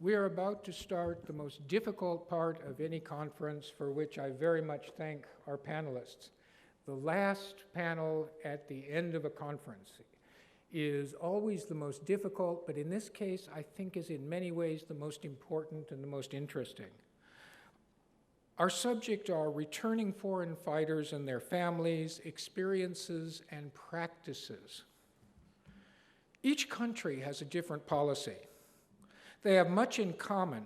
We are about to start the most difficult part of any conference, for which I very much thank our panelists. The last panel at the end of a conference is always the most difficult, but in this case, I think is in many ways the most important and the most interesting. Our subject are returning foreign fighters and their families, experiences, and practices. Each country has a different policy. They have much in common,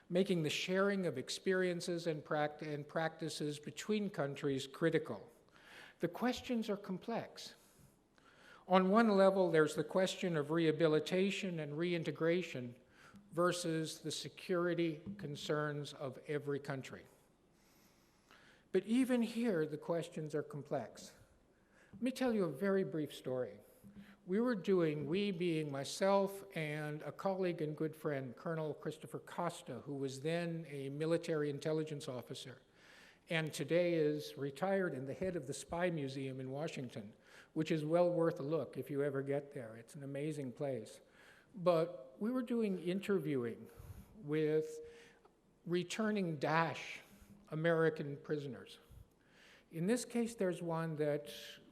making the sharing of experiences and practices between countries critical. The questions are complex. On one level, there's the question of rehabilitation and reintegration versus the security concerns of every country. But even here, the questions are complex. Let me tell you a very brief story. We being myself and a colleague and good friend, Colonel Christopher Costa, who was then a military intelligence officer, and today is retired and the head of the Spy Museum in Washington, which is well worth a look if you ever get there. It's an amazing place. But we were doing interviewing with returning Daesh American prisoners. In this case, there's one that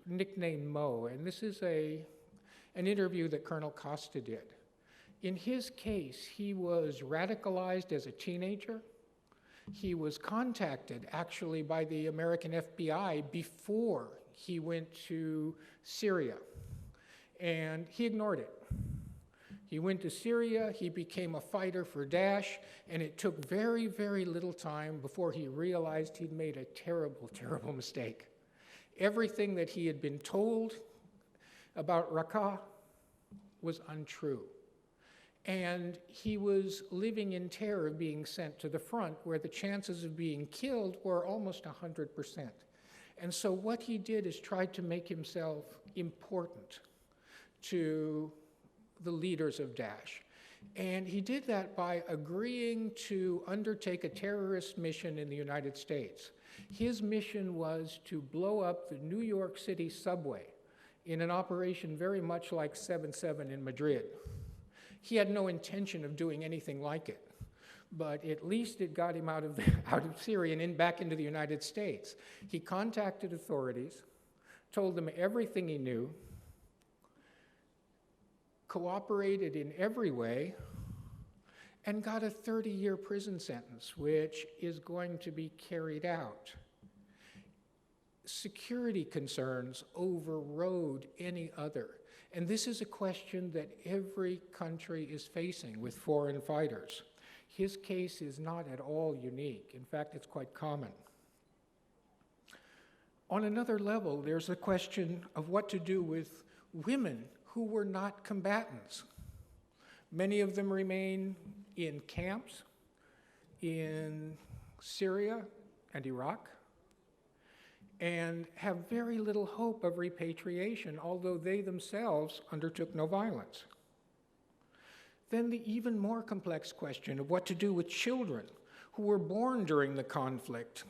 nicknamed Mo, and this is an interview that Colonel Costa did. In his case, he was radicalized as a teenager. He was contacted actually by the American FBI before he went to Syria, and he ignored it. He went to Syria, he became a fighter for Daesh, and it took very, very little time before he realized he'd made a terrible, terrible mistake. Everything that he had been told about Raqqa was untrue. And he was living in terror of being sent to the front, where the chances of being killed were almost 100%. And so what he did is tried to make himself important to the leaders of Daesh. And he did that by agreeing to undertake a terrorist mission in the United States. His mission was to blow up the New York City subway in an operation very much like 7/7 in Madrid. He had no intention of doing anything like it, but at least it got him out of Syria and back into the United States. He contacted authorities, told them everything he knew, cooperated in every way, and got a 30-year prison sentence, which is going to be carried out. Security concerns overrode any other. And this is a question that every country is facing with foreign fighters. His case is not at all unique. In fact, it's quite common. On another level, there's the question of what to do with women who were not combatants. Many of them remain in camps in Syria and Iraq, and have very little hope of repatriation, although they themselves undertook no violence. Then the even more complex question of what to do with children who were born during the conflict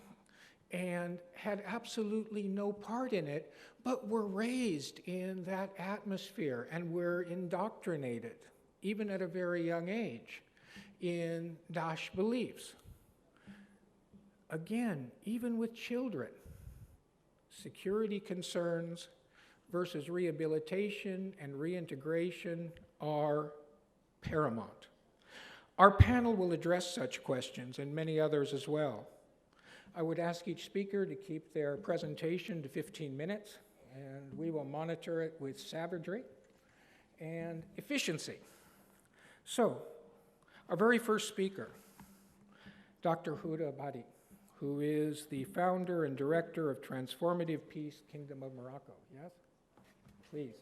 and had absolutely no part in it, but were raised in that atmosphere and were indoctrinated, even at a very young age, in Daesh beliefs. Again, even with children, security concerns versus rehabilitation and reintegration are paramount. Our panel will address such questions and many others as well. I would ask each speaker to keep their presentation to 15 minutes, and we will monitor it with savagery and efficiency. So, our very first speaker, Dr. Huda Badi, who is the founder and director of Transformative Peace Kingdom of Morocco. Yes? Please.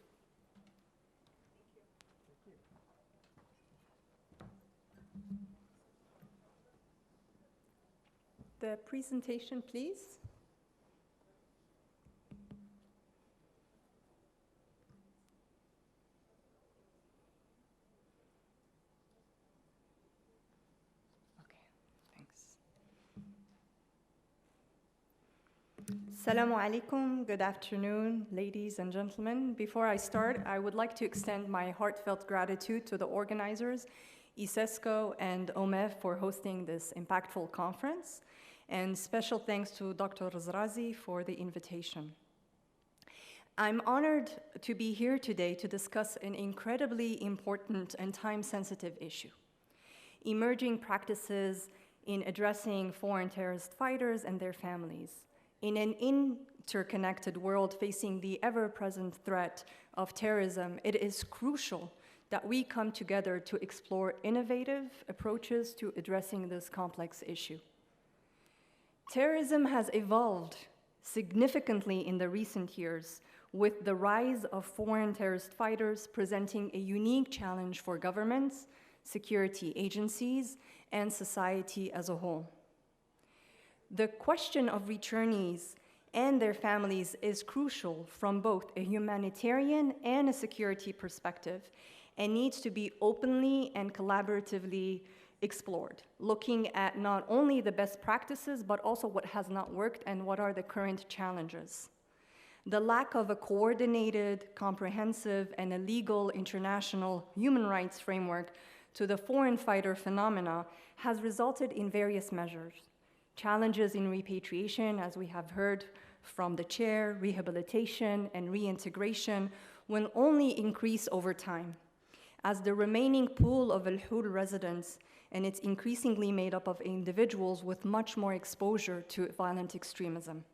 The presentation, please. Assalamu alaikum. Good afternoon, ladies and gentlemen. Before I start, I would like to extend my heartfelt gratitude to the organizers, Ísesco and OMEF for hosting this impactful conference, and special thanks to Dr. Razrazi for the invitation. I'm honored to be here today to discuss an incredibly important and time-sensitive issue: emerging practices in addressing foreign terrorist fighters and their families. In an interconnected world facing the ever-present threat of terrorism, it is crucial that we come together to explore innovative approaches to addressing this complex issue. Terrorism has evolved significantly in the recent years, with the rise of foreign terrorist fighters presenting a unique challenge for governments, security agencies, and society as a whole. The question of returnees and their families is crucial from both a humanitarian and a security perspective, and needs to be openly and collaboratively explored, looking at not only the best practices, but also what has not worked and what are the current challenges. The lack of a coordinated, comprehensive, and a legal international human rights framework to the foreign fighter phenomena has resulted in various measures. Challenges in repatriation, as we have heard from the chair, rehabilitation and reintegration will only increase over time, as the remaining pool of Al-Hul residents, and it's increasingly made up of individuals with much more exposure to violent extremism.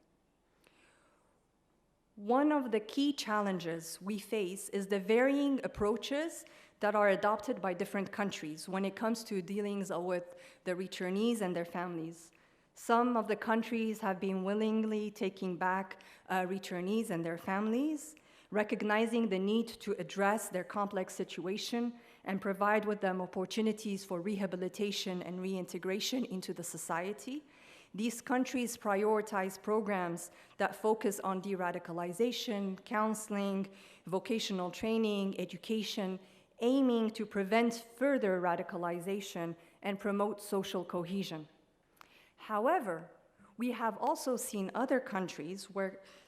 One of the key challenges we face is the varying approaches that are adopted by different countries when it comes to dealings with the returnees and their families. Some of the countries have been willingly taking back returnees and their families, recognizing the need to address their complex situation and provide with them opportunities for rehabilitation and reintegration into the society. These countries prioritize programs that focus on de-radicalization, counseling, vocational training, education, aiming to prevent further radicalization and promote social cohesion. However, we have also seen other countries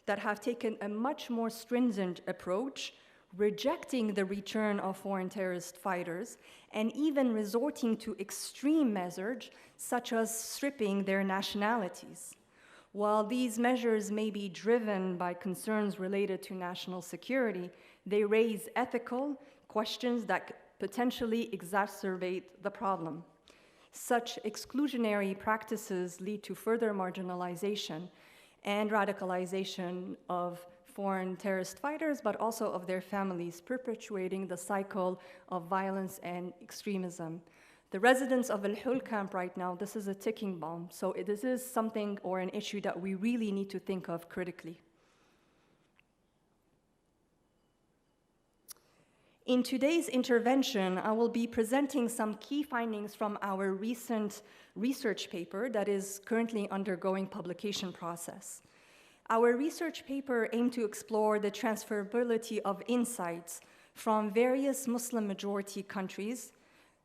that have taken a much more stringent approach, rejecting the return of foreign terrorist fighters and even resorting to extreme measures such as stripping their nationalities. While these measures may be driven by concerns related to national security, they raise ethical questions that potentially exacerbate the problem. Such exclusionary practices lead to further marginalization and radicalization of foreign terrorist fighters, but also of their families, perpetuating the cycle of violence and extremism. The residents of Al-Hul camp right now, this is a ticking bomb, so this is something or an issue that we really need to think of critically. In today's intervention, I will be presenting some key findings from our recent research paper that is currently undergoing publication process. Our research paper aimed to explore the transferability of insights from various Muslim-majority countries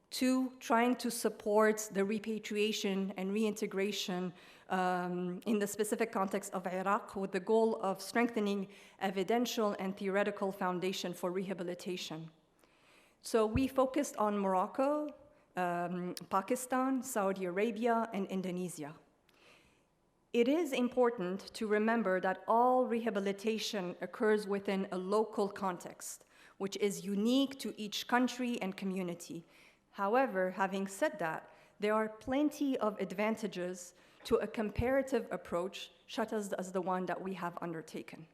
to trying to support the repatriation and reintegration in the specific context of Iraq, with the goal of strengthening evidential and theoretical foundation for rehabilitation. So we focused on Morocco, Pakistan, Saudi Arabia, and Indonesia. It is important to remember that all rehabilitation occurs within a local context, which is unique to each country and community. However, having said that, there are plenty of advantages to a comparative approach, such as the one that we have undertaken.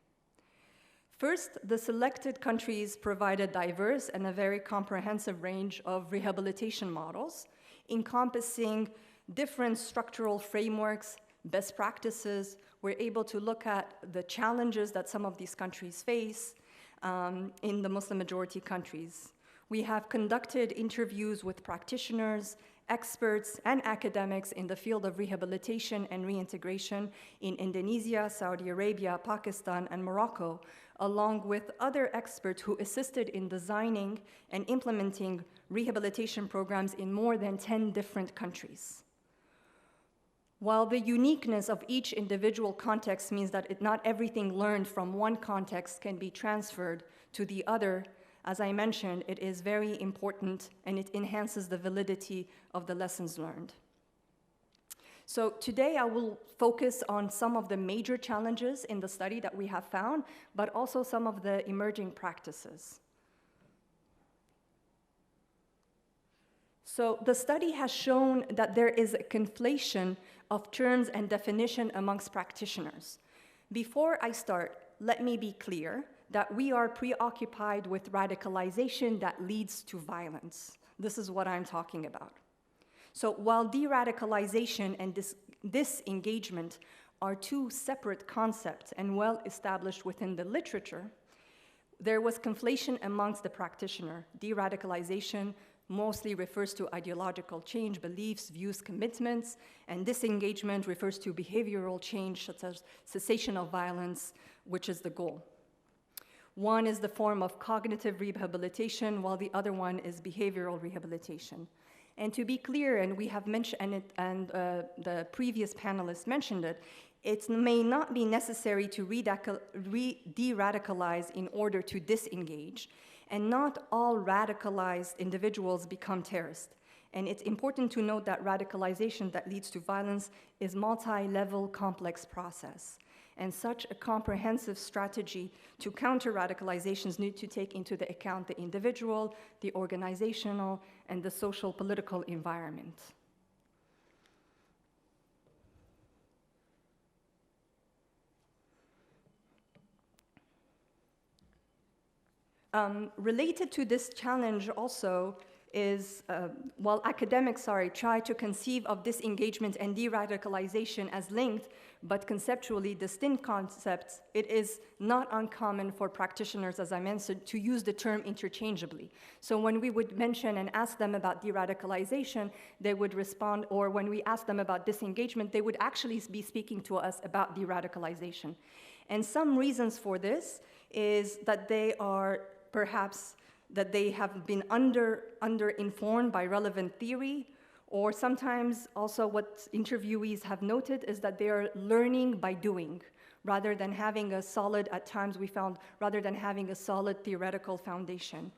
First, the selected countries provide a diverse and a very comprehensive range of rehabilitation models, encompassing different structural frameworks, best practices. We're able to look at the challenges that some of these countries face in the Muslim-majority countries. We have conducted interviews with practitioners, experts, and academics in the field of rehabilitation and reintegration in Indonesia, Saudi Arabia, Pakistan, and Morocco, along with other experts who assisted in designing and implementing rehabilitation programs in more than 10 different countries. While the uniqueness of each individual context means that not everything learned from one context can be transferred to the other, As I mentioned, it is very important and it enhances the validity of the lessons learned. So today I will focus on some of the major challenges in the study that we have found, but also some of the emerging practices. So the study has shown that there is a conflation of terms and definition amongst practitioners. Before I start, let me be clear that we are preoccupied with radicalization that leads to violence. This is what I'm talking about. So while de-radicalization and disengagement are two separate concepts and well established within the literature, there was conflation amongst the practitioner. De-radicalization mostly refers to ideological change, beliefs, views, commitments, and disengagement refers to behavioral change, such as cessation of violence, which is the goal. One is the form of cognitive rehabilitation, while the other one is behavioral rehabilitation. And to be clear, and we have mentioned it, and the previous panelists mentioned it, it may not be necessary to de-radicalize in order to disengage, and not all radicalized individuals become terrorists. And it's important to note that radicalization that leads to violence is a multi-level complex process. And such a comprehensive strategy to counter radicalizations need to take into the account the individual, the organizational, and the social political environment. Related to this challenge also is, while academics, try to conceive of disengagement and de-radicalization as linked, but conceptually distinct concepts, it is not uncommon for practitioners, as I mentioned, to use the term interchangeably. So when we would mention and ask them about de-radicalization, they would respond, or when we ask them about disengagement, they would actually be speaking to us about de-radicalization. And some reasons for this is that they are perhaps that they have been under-informed by relevant theory, or sometimes also what interviewees have noted is that they are learning by doing, rather than having a solid, at times we found, rather than having a solid theoretical foundation.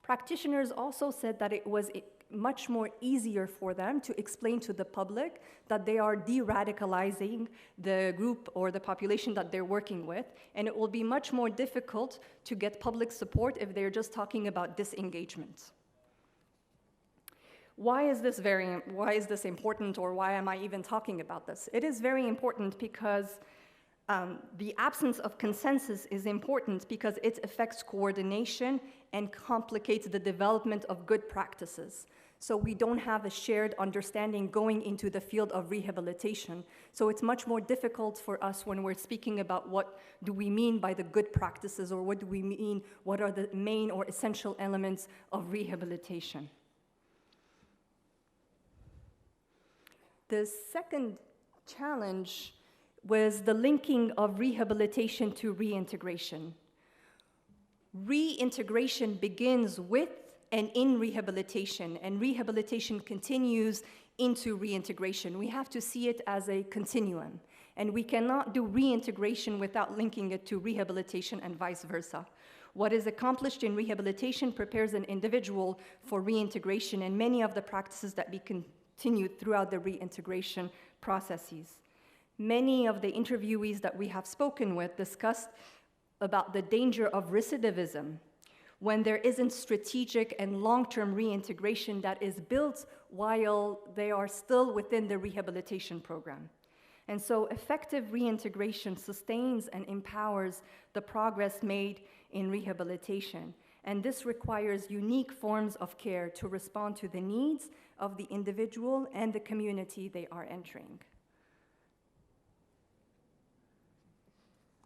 Practitioners also said that it was much more easier for them to explain to the public that they are de-radicalizing the group or the population that they're working with, and it will be much more difficult to get public support if they're just talking about disengagement. Why is this important, or why am I even talking about this? It is very important because the absence of consensus is important because it affects coordination and complicates the development of good practices. So we don't have a shared understanding going into the field of rehabilitation. So it's much more difficult for us when we're speaking about what do we mean by the good practices, or what do we mean, what are the main or essential elements of rehabilitation. The second challenge was the linking of rehabilitation to reintegration. Reintegration begins with and in rehabilitation, and rehabilitation continues into reintegration. We have to see it as a continuum, and we cannot do reintegration without linking it to rehabilitation and vice versa. What is accomplished in rehabilitation prepares an individual for reintegration, and many of the practices that be continued throughout the reintegration processes. Many of the interviewees that we have spoken with discussed about the danger of recidivism when there isn't strategic and long-term reintegration that is built while they are still within the rehabilitation program. And so effective reintegration sustains and empowers the progress made in rehabilitation. And this requires unique forms of care to respond to the needs of the individual and the community they are entering.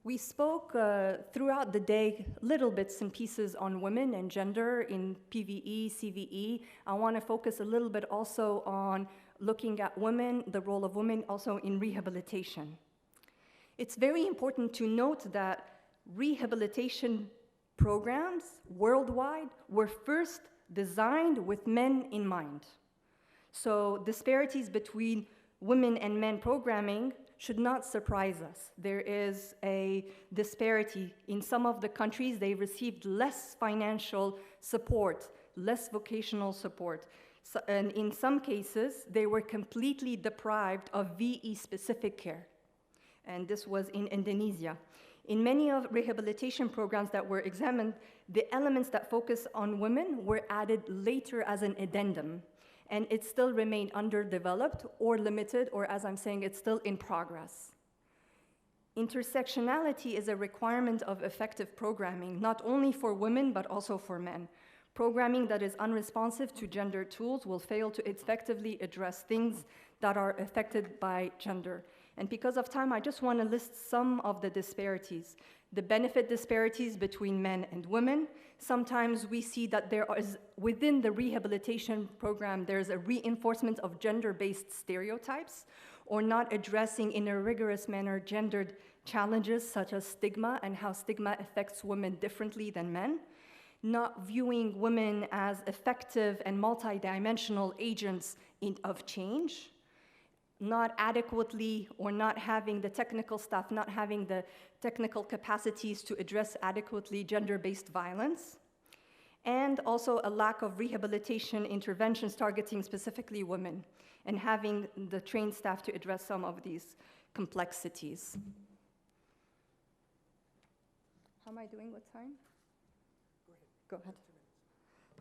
We spoke throughout the day little bits and pieces on women and gender in PVE, CVE. I want to focus a little bit also on looking at women, the role of women also in rehabilitation. It's very important to note that rehabilitation programs worldwide were first designed with men in mind. So disparities between women and men programming should not surprise us. There is a disparity. In some of the countries, they received less financial support, less vocational support. So, and in some cases, they were completely deprived of VE-specific care. And this was in Indonesia. In many of rehabilitation programs that were examined, the elements that focus on women were added later as an addendum, and it still remained underdeveloped or limited, or as I'm saying, it's still in progress. Intersectionality is a requirement of effective programming, not only for women, but also for men. Programming that is unresponsive to gender tools will fail to effectively address things that are affected by gender. And because of time, I just want to list some of the disparities. The benefit disparities between men and women. Sometimes we see that there is, within the rehabilitation program, there's a reinforcement of gender-based stereotypes, or not addressing in a rigorous manner gendered challenges such as stigma and how stigma affects women differently than men. Not viewing women as effective and multidimensional agents of change. Not adequately, or not having the technical staff, not having the technical capacities to address adequately gender-based violence, and also a lack of rehabilitation interventions targeting specifically women, and having the trained staff to address some of these complexities. How am I doing with time? Go ahead.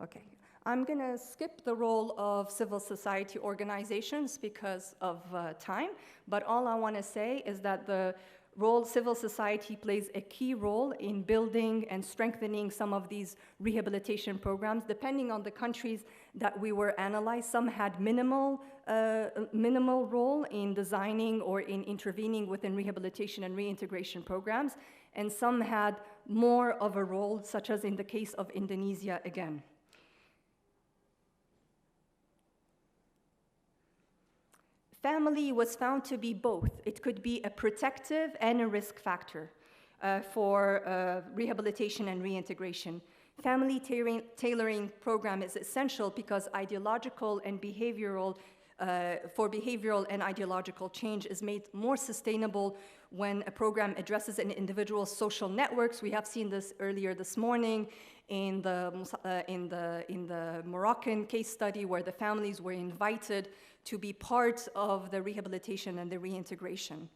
Okay. I'm going to skip the role of civil society organizations because of time, but all I want to say is that the role civil society plays a key role in building and strengthening some of these rehabilitation programs, depending on the countries that we were analyzed. Some had minimal role in designing or in intervening within rehabilitation and reintegration programs, and some had more of a role, such as in the case of Indonesia again. Family was found to be both. It could be a protective and a risk factor for rehabilitation and reintegration. Family tailoring program is essential because ideological and behavioral, for behavioral and ideological change is made more sustainable when a program addresses an individual's social networks. We have seen this earlier this morning in the Moroccan case study where the families were invited to be part of the rehabilitation and the reintegration.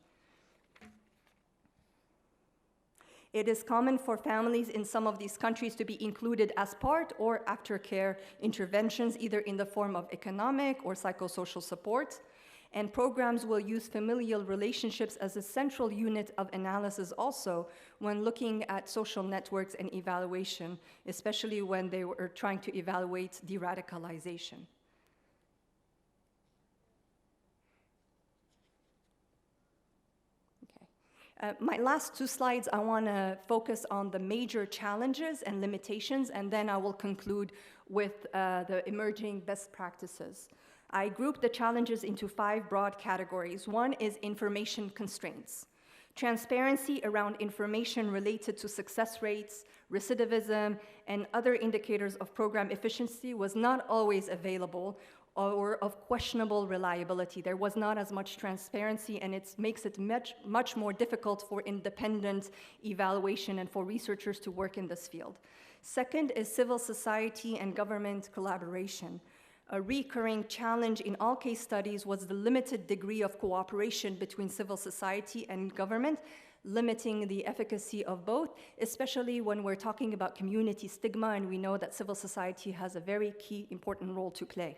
It is common for families in some of these countries to be included as part or aftercare interventions, either in the form of economic or psychosocial support. And programs will use familial relationships as a central unit of analysis also when looking at social networks and evaluation, especially when they were trying to evaluate de-radicalization. My last two slides, I want to focus on the major challenges and limitations, and then I will conclude with the emerging best practices. I grouped the challenges into 5 broad categories. One is information constraints. Transparency around information related to success rates, recidivism, and other indicators of program efficiency was not always available, or of questionable reliability. There was not as much transparency, and it makes it much more difficult for independent evaluation and for researchers to work in this field. Second is civil society and government collaboration. A recurring challenge in all case studies was the limited degree of cooperation between civil society and government, limiting the efficacy of both, especially when we're talking about community stigma, and we know that civil society has a very key, important role to play.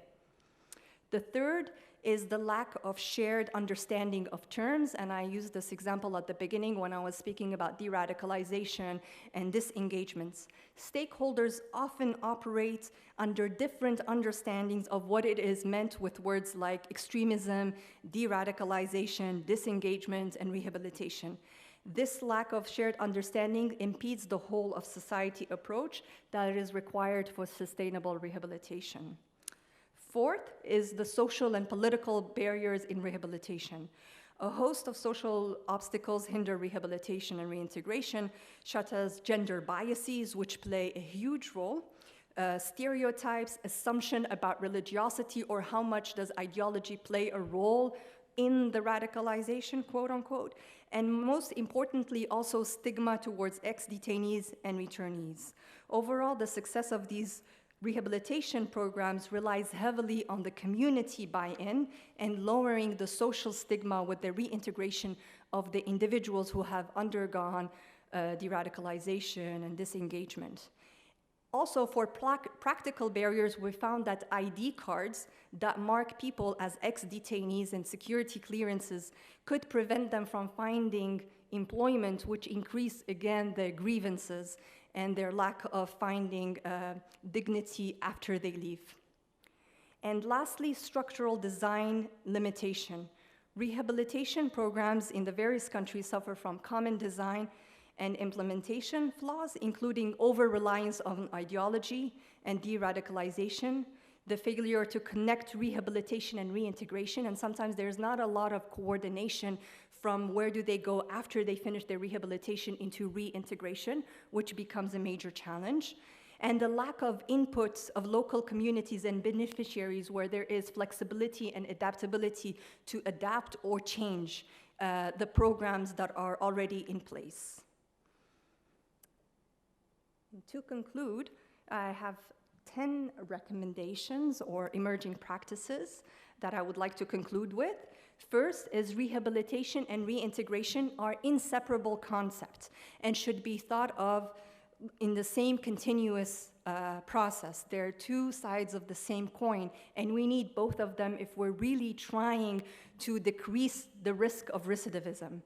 The third is the lack of shared understanding of terms, and I used this example at the beginning when I was speaking about de-radicalization and disengagements. Stakeholders often operate under different understandings of what it is meant with words like extremism, de-radicalization, disengagement, and rehabilitation. This lack of shared understanding impedes the whole of society approach that is required for sustainable rehabilitation. Fourth is the social and political barriers in rehabilitation. A host of social obstacles hinder rehabilitation and reintegration, such as gender biases, which play a huge role, stereotypes, assumption about religiosity, or how much does ideology play a role in the radicalization, quote unquote, and most importantly, also stigma towards ex-detainees and returnees. Overall, the success of these rehabilitation programs relies heavily on the community buy-in and lowering the social stigma with the reintegration of the individuals who have undergone de-radicalization and disengagement. Also, for practical barriers, we found that ID cards that mark people as ex-detainees and security clearances could prevent them from finding employment, which increase, again, their grievances and their lack of finding dignity after they leave. And lastly, structural design limitation. Rehabilitation programs in the various countries suffer from common design and implementation flaws, including over-reliance on ideology and de-radicalization, the failure to connect rehabilitation and reintegration, and sometimes there's not a lot of coordination from where do they go after they finish their rehabilitation into reintegration, which becomes a major challenge, and the lack of inputs of local communities and beneficiaries where there is flexibility and adaptability to adapt or change the programs that are already in place. And to conclude, I have 10 recommendations or emerging practices that I would like to conclude with. First is rehabilitation and reintegration are inseparable concepts and should be thought of in the same continuous process. They're two sides of the same coin, and we need both of them if we're really trying to decrease the risk of recidivism.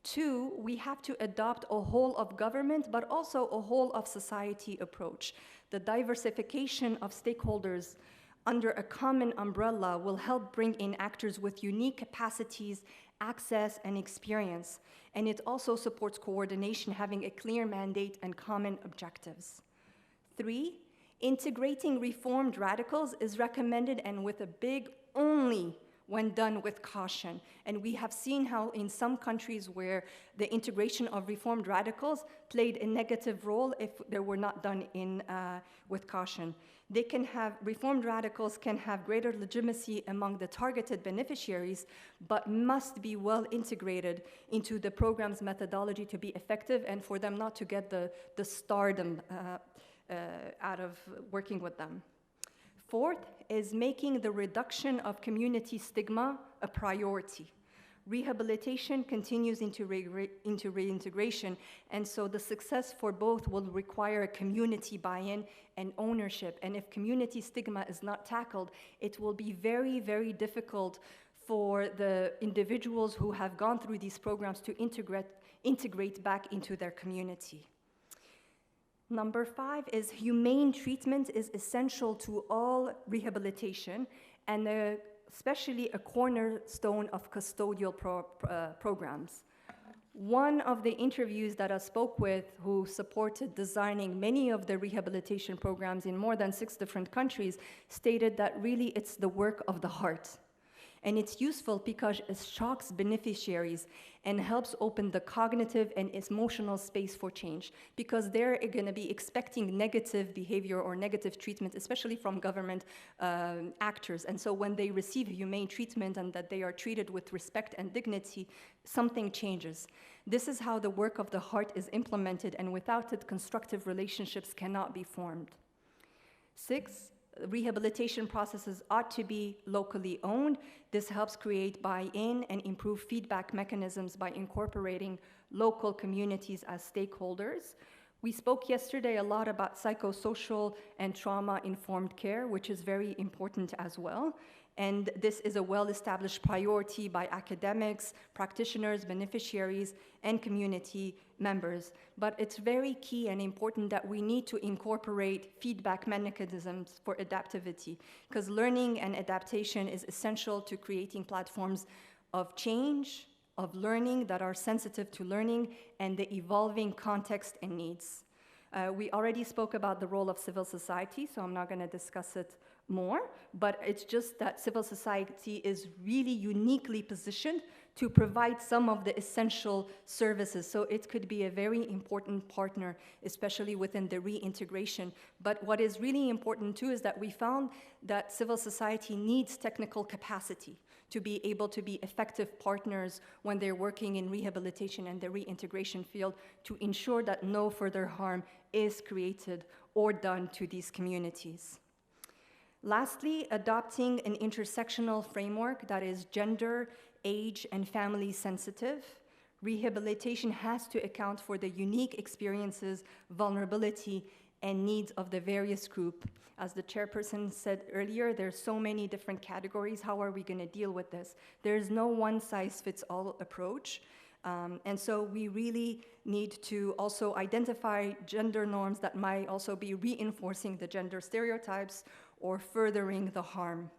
Two, we have to adopt a whole of government, but also a whole of society approach. The diversification of stakeholders under a common umbrella will help bring in actors with unique capacities, access, and experience. And it also supports coordination, having a clear mandate and common objectives. Three, integrating reformed radicals is recommended and with a big only when done with caution. And we have seen how in some countries where the integration of reformed radicals played a negative role if they were not done with caution. Reformed radicals can have greater legitimacy among the targeted beneficiaries, but must be well integrated into the program's methodology to be effective and for them not to get the stardom out of working with them. Fourth is making the reduction of community stigma a priority. Rehabilitation continues into reintegration, and so the success for both will require community buy-in and ownership. And if community stigma is not tackled, it will be very, very difficult for the individuals who have gone through these programs to integrate back into their community. Number 5 is humane treatment is essential to all rehabilitation and especially a cornerstone of custodial programs. One of the interviews that I spoke with who supported designing many of the rehabilitation programs in more than 6 different countries stated that really it's the work of the heart. And it's useful because it shocks beneficiaries and helps open the cognitive and emotional space for change, because they're going to be expecting negative behavior or negative treatment, especially from government actors. And so when they receive humane treatment and that they are treated with respect and dignity, something changes. This is how the work of the heart is implemented, and without it, constructive relationships cannot be formed. 6, rehabilitation processes ought to be locally owned. This helps create buy-in and improve feedback mechanisms by incorporating local communities as stakeholders. We spoke yesterday a lot about psychosocial and trauma-informed care, which is very important as well. And this is a well-established priority by academics, practitioners, beneficiaries, and community members. But it's very key and important that we need to incorporate feedback mechanisms for adaptivity, because learning and adaptation is essential to creating platforms of change, of learning that are sensitive to learning and the evolving context and needs. We already spoke about the role of civil society, so I'm not going to discuss it more, but it's just that civil society is really uniquely positioned to provide some of the essential services. So it could be a very important partner, especially within the reintegration. But what is really important too is that we found that civil society needs technical capacity to be able to be effective partners when they're working in rehabilitation and the reintegration field, to ensure that no further harm is created or done to these communities. Lastly, adopting an intersectional framework that is gender, age, and family sensitive. Rehabilitation has to account for the unique experiences, vulnerability, and needs of the various groups. As the chairperson said earlier, there's so many different categories. How are we going to deal with this? There's no one-size-fits-all approach. And so we really need to also identify gender norms that might also be reinforcing the gender stereotypes or furthering the harm.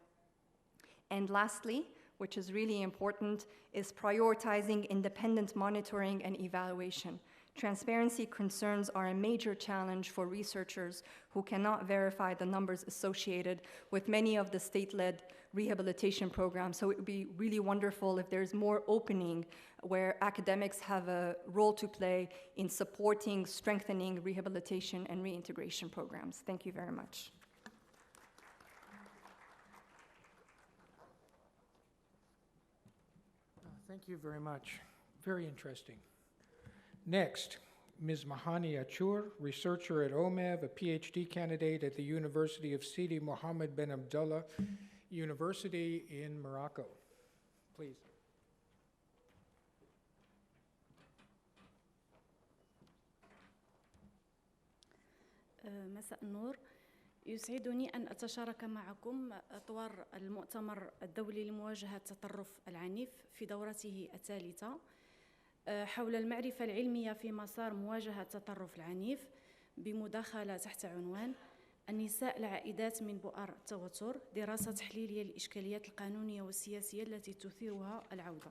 And lastly, which is really important, is prioritizing independent monitoring and evaluation. Transparency concerns are a major challenge for researchers who cannot verify the numbers associated with many of the state-led rehabilitation programs. So it would be really wonderful if there's more opening where academics have a role to play in supporting, strengthening rehabilitation and reintegration programs. Thank you very much. Thank you very much. Very interesting. Next, Ms. Mahani Achour, researcher at OMEV, a PhD candidate at the University of Sidi Mohammed bin Abdullah University in Morocco. Please. مساء النور. يسعدني أن أتشارك معكم أطوار المؤتمر الدولي لمواجهة التطرف العنيف في دورته الثالثة حول المعرفة العلمية في مسار مواجهة التطرف العنيف بمداخلة تحت عنوان النساء العائدات من بؤر التوتر، دراسة تحليلية للإشكاليات القانونية والسياسية التي تثيرها العودة.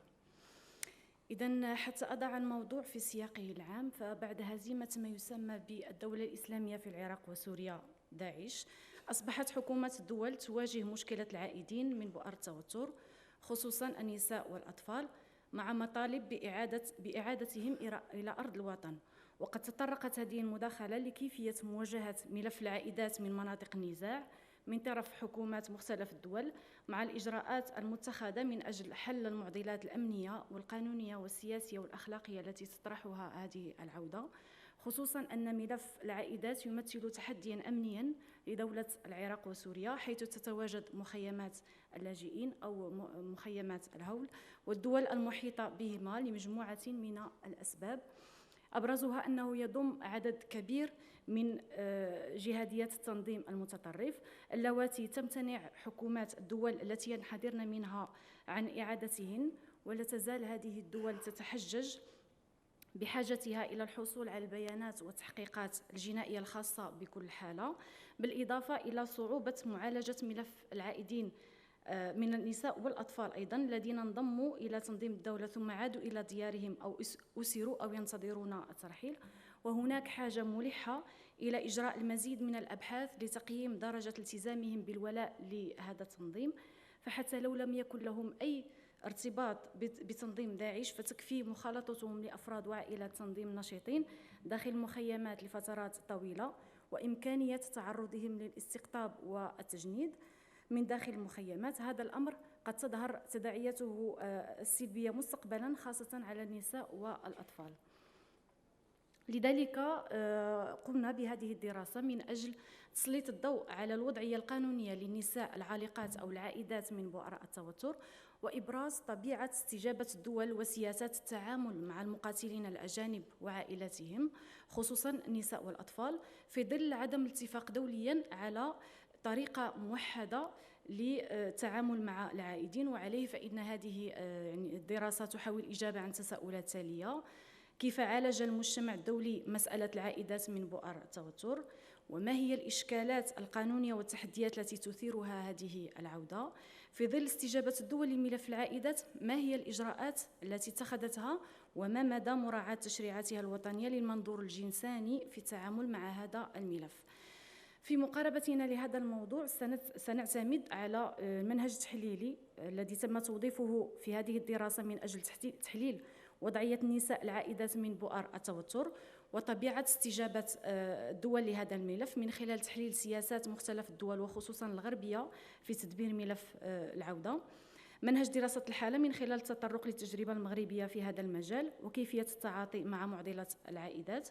إذن حتى أضع الموضوع في سياقه العام، فبعد هزيمة ما يسمى بالدولة الإسلامية في العراق وسوريا داعش، أصبحت حكومة الدول تواجه مشكلة العائدين من بؤر التوتر، خصوصاً النساء والأطفال، مع مطالب بإعادتهم إلى أرض الوطن. وقد تطرقت هذه المداخلة لكيفية مواجهة ملف العائدات من مناطق النزاع من طرف حكومات مختلف الدول، مع الإجراءات المتخذة من أجل حل المعضلات الأمنية والقانونية والسياسية والأخلاقية التي تطرحها هذه العودة، خصوصاً أن ملف العائدات يمثل تحدياً أمنياً لدولة العراق وسوريا، حيث تتواجد مخيمات اللاجئين أو مخيمات الهول والدول المحيطة بهما لمجموعة من الأسباب، أبرزها أنه يضم عدد كبير من جهاديات التنظيم المتطرف اللواتي تمتنع حكومات الدول التي ينحدرن منها عن إعادتهن، ولا تزال هذه الدول تتحجج بحاجتها إلى الحصول على البيانات والتحقيقات الجنائية الخاصة بكل حالة، بالإضافة إلى صعوبة معالجة ملف العائدين من النساء والأطفال أيضاً الذين انضموا إلى تنظيم الدولة ثم عادوا إلى ديارهم أو أسروا أو ينتظرون الترحيل. وهناك حاجة ملحة إلى إجراء المزيد من الأبحاث لتقييم درجة التزامهم بالولاء لهذا التنظيم، فحتى لو لم يكن لهم أي ارتباط بتنظيم داعش فتكفي مخالطتهم لأفراد وعائلات تنظيم نشيطين داخل المخيمات لفترات طويلة، وإمكانية تعرضهم للاستقطاب والتجنيد من داخل المخيمات. هذا الأمر قد تظهر تداعياته السلبية مستقبلا، خاصة على النساء والأطفال. لذلك قمنا بهذه الدراسة من أجل تسليط الضوء على الوضعية القانونية للنساء العالقات أو العائدات من بؤر التوتر، وإبراز طبيعة استجابة الدول وسياسات التعامل مع المقاتلين الأجانب وعائلاتهم، خصوصا النساء والأطفال، في ظل عدم الاتفاق دوليا على طريقة موحدة للتعامل مع العائدين. وعليه فإن هذه الدراسة تحاول الإجابة عن تساؤلات تالية: كيف عالج المجتمع الدولي مسألة العائدات من بؤر التوتر؟ وما هي الإشكالات القانونية والتحديات التي تثيرها هذه العودة؟ في ظل استجابة الدول لملف العائدات، ما هي الإجراءات التي اتخذتها وما مدى مراعاة تشريعاتها الوطنية للمنظور الجنساني في التعامل مع هذا الملف؟ في مقاربتنا لهذا الموضوع سنعتمد على المنهج التحليلي الذي تم توظيفه في هذه الدراسة من أجل تحليل وضعية النساء العائدات من بؤر التوتر وطبيعة استجابة الدول لهذا الملف من خلال تحليل سياسات مختلف الدول وخصوصا الغربية في تدبير ملف العودة. منهج دراسة الحالة من خلال التطرق للتجربة المغربية في هذا المجال وكيفية التعاطي مع معضلة العائدات.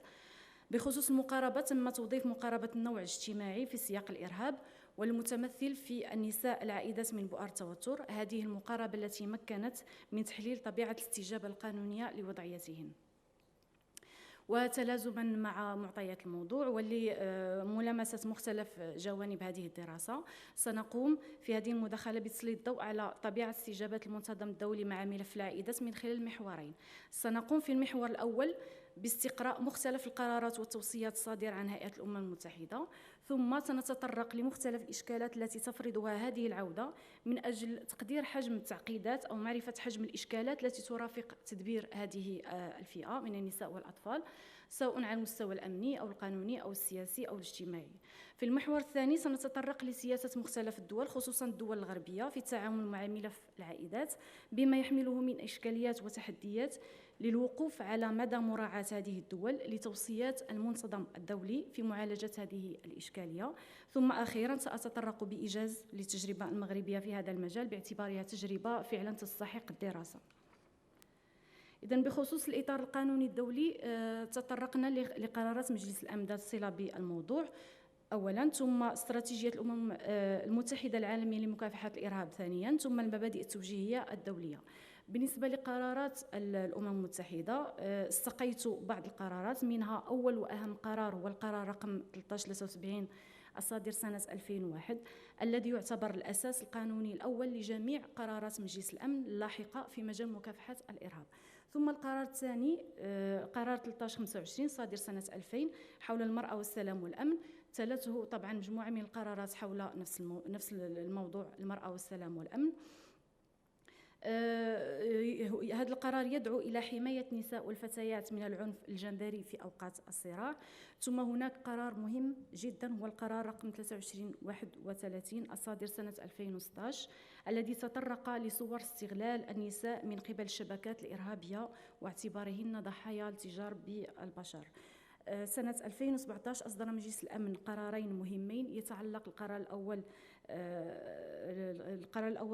بخصوص المقاربة تم توظيف مقاربة النوع الاجتماعي في سياق الإرهاب والمتمثل في النساء العائدات من بؤر التوتر. هذه المقاربة التي مكنت من تحليل طبيعة الاستجابة القانونية لوضعيتهن. وتلازما مع معطيات الموضوع ولملامسة مختلف جوانب هذه الدراسة سنقوم في هذه المداخلة بتسليط الضوء على طبيعة استجابة المنظمة الدولي مع ملف العائدات من خلال محورين. سنقوم في المحور الأول باستقراء مختلف القرارات والتوصيات الصادرة عن هيئة الأمم المتحدة، ثم سنتطرق لمختلف الإشكالات التي تفرضها هذه العودة من أجل تقدير حجم التعقيدات أو معرفة حجم الإشكالات التي ترافق تدبير هذه الفئة من النساء والأطفال سواء على المستوى الأمني أو القانوني أو السياسي أو الاجتماعي. في المحور الثاني سنتطرق لسياسة مختلف الدول خصوصا الدول الغربية في التعامل مع ملف العائدات بما يحمله من إشكاليات وتحديات للوقوف على مدى مراعاة هذه الدول لتوصيات المنظمة الدولي في معالجة هذه الإشكالية. ثم أخيرا سأتطرق بإيجاز للتجربة المغربية في هذا المجال باعتبارها تجربة فعلا تستحق الدراسة. إذن بخصوص الإطار القانوني الدولي تطرقنا لقرارات مجلس الأمن ذات صلة بالموضوع أولا، ثم استراتيجية الأمم المتحدة العالمية لمكافحة الإرهاب ثانيا، ثم المبادئ التوجيهية الدولية. بالنسبة لقرارات الأمم المتحدة استقيت بعض القرارات، منها أول وأهم قرار هو القرار رقم 1373 الصادر سنة 2001 الذي يعتبر الأساس القانوني الأول لجميع قرارات مجلس الأمن اللاحقة في مجال مكافحة الإرهاب. ثم القرار الثاني قرار 1325 صادر سنة 2000 حول المرأة والسلام والأمن، تلته طبعا مجموعة من القرارات حول نفس الموضوع المرأة والسلام والأمن. هذا القرار يدعو إلى حماية النساء والفتيات من العنف الجندري في أوقات الصراع. ثم هناك قرار مهم جدا هو القرار رقم 2331 الصادر سنة 2016 الذي تطرق لصور استغلال النساء من قبل الشبكات الإرهابية واعتبارهن ضحايا التجارب بالبشر. سنة 2017 أصدر مجلس الأمن قرارين مهمين يتعلق القرار الأول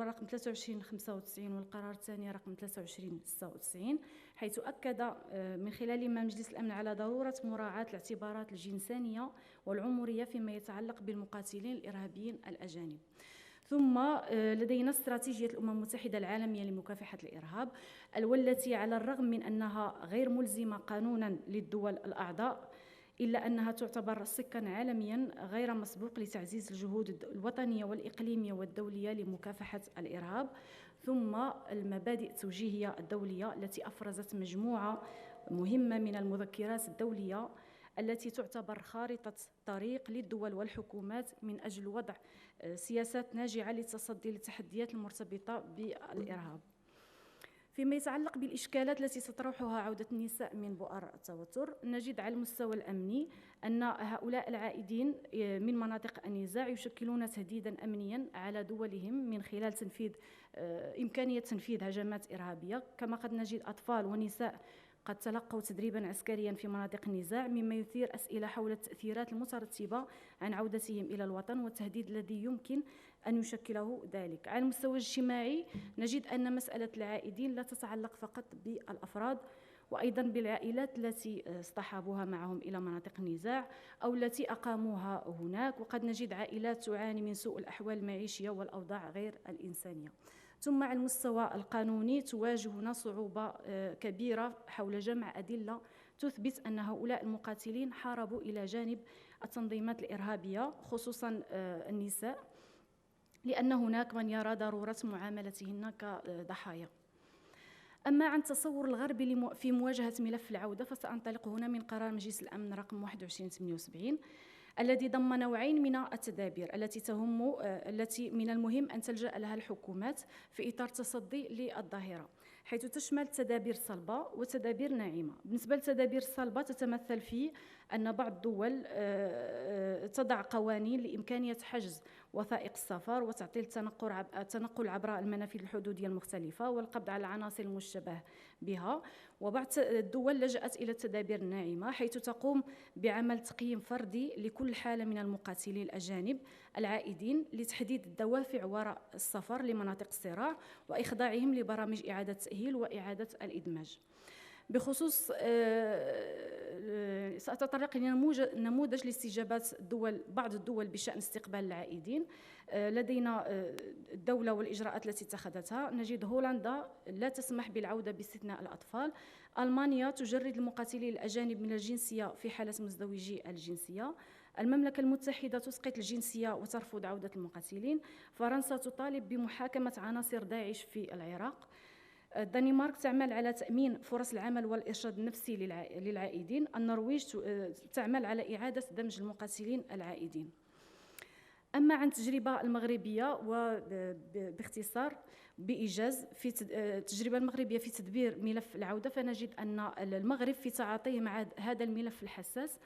رقم 2395 والقرار الثاني رقم 2396، حيث أكد من خلالهما مجلس الأمن على ضرورة مراعاة الاعتبارات الجنسانية والعمرية فيما يتعلق بالمقاتلين الإرهابيين الأجانب. ثم لدينا استراتيجية الأمم المتحدة العالمية لمكافحة الإرهاب والتي على الرغم من أنها غير ملزمة قانونا للدول الأعضاء إلا أنها تعتبر سكا عالميا غير مسبوق لتعزيز الجهود الوطنية والإقليمية والدولية لمكافحة الإرهاب. ثم المبادئ التوجيهية الدولية التي أفرزت مجموعة مهمة من المذكرات الدولية التي تعتبر خارطة طريق للدول والحكومات من أجل وضع سياسات ناجعة للتصدي للتحديات المرتبطة بالإرهاب. فيما يتعلق بالإشكالات التي تطرحها عودة النساء من بؤر التوتر، نجد على المستوى الأمني أن هؤلاء العائدين من مناطق النزاع يشكلون تهديدا أمنيا على دولهم من خلال إمكانية تنفيذ هجمات إرهابية، كما قد نجد أطفال ونساء قد تلقوا تدريبا عسكريا في مناطق النزاع، مما يثير أسئلة حول التأثيرات المترتبة عن عودتهم إلى الوطن والتهديد الذي يمكن أن يشكله ذلك. على المستوى الاجتماعي نجد أن مسألة العائدين لا تتعلق فقط بالأفراد وأيضا بالعائلات التي اصطحبوها معهم إلى مناطق النزاع أو التي أقاموها هناك، وقد نجد عائلات تعاني من سوء الأحوال المعيشية والأوضاع غير الإنسانية. ثم على المستوى القانوني تواجهنا صعوبة كبيرة حول جمع أدلة تثبت أن هؤلاء المقاتلين حاربوا إلى جانب التنظيمات الإرهابية خصوصا النساء، لأن هناك من يرى ضرورة معاملتهن كضحايا. أما عن تصور الغرب في مواجهة ملف العودة فسأنطلق هنا من قرار مجلس الأمن رقم 2178 الذي ضم نوعين من التدابير التي من المهم أن تلجأ لها الحكومات في إطار تصدي للظاهرة. حيث تشمل تدابير صلبة وتدابير ناعمة. بالنسبة للتدابير الصلبة تتمثل في أن بعض الدول تضع قوانين لإمكانية حجز وثائق السفر وتعطيل التنقل عبر المنافذ الحدودية المختلفة والقبض على العناصر المشتبه بها. وبعض الدول لجأت إلى التدابير الناعمة حيث تقوم بعمل تقييم فردي لكل حالة من المقاتلين الأجانب العائدين لتحديد الدوافع وراء السفر لمناطق الصراع وإخضاعهم لبرامج إعادة تأهيل وإعادة الإدماج. بخصوص سأتطرق لنموذج لاستجابات بعض الدول بشأن استقبال العائدين. لدينا الدولة والإجراءات التي اتخذتها. نجد هولندا لا تسمح بالعودة باستثناء الأطفال. ألمانيا تجرد المقاتلين الأجانب من الجنسية في حالة مزدوجي الجنسية. المملكة المتحدة تسقط الجنسية وترفض عودة المقاتلين. فرنسا تطالب بمحاكمة عناصر داعش في العراق. الدنمارك تعمل على تأمين فرص العمل والإرشاد النفسي للعائدين. النرويج تعمل على إعادة دمج المقاتلين العائدين. أما عن التجربة المغربية وباختصار بإيجاز في التجربة المغربية في تدبير ملف العودة، فنجد أن المغرب في تعاطيه مع هذا الملف الحساس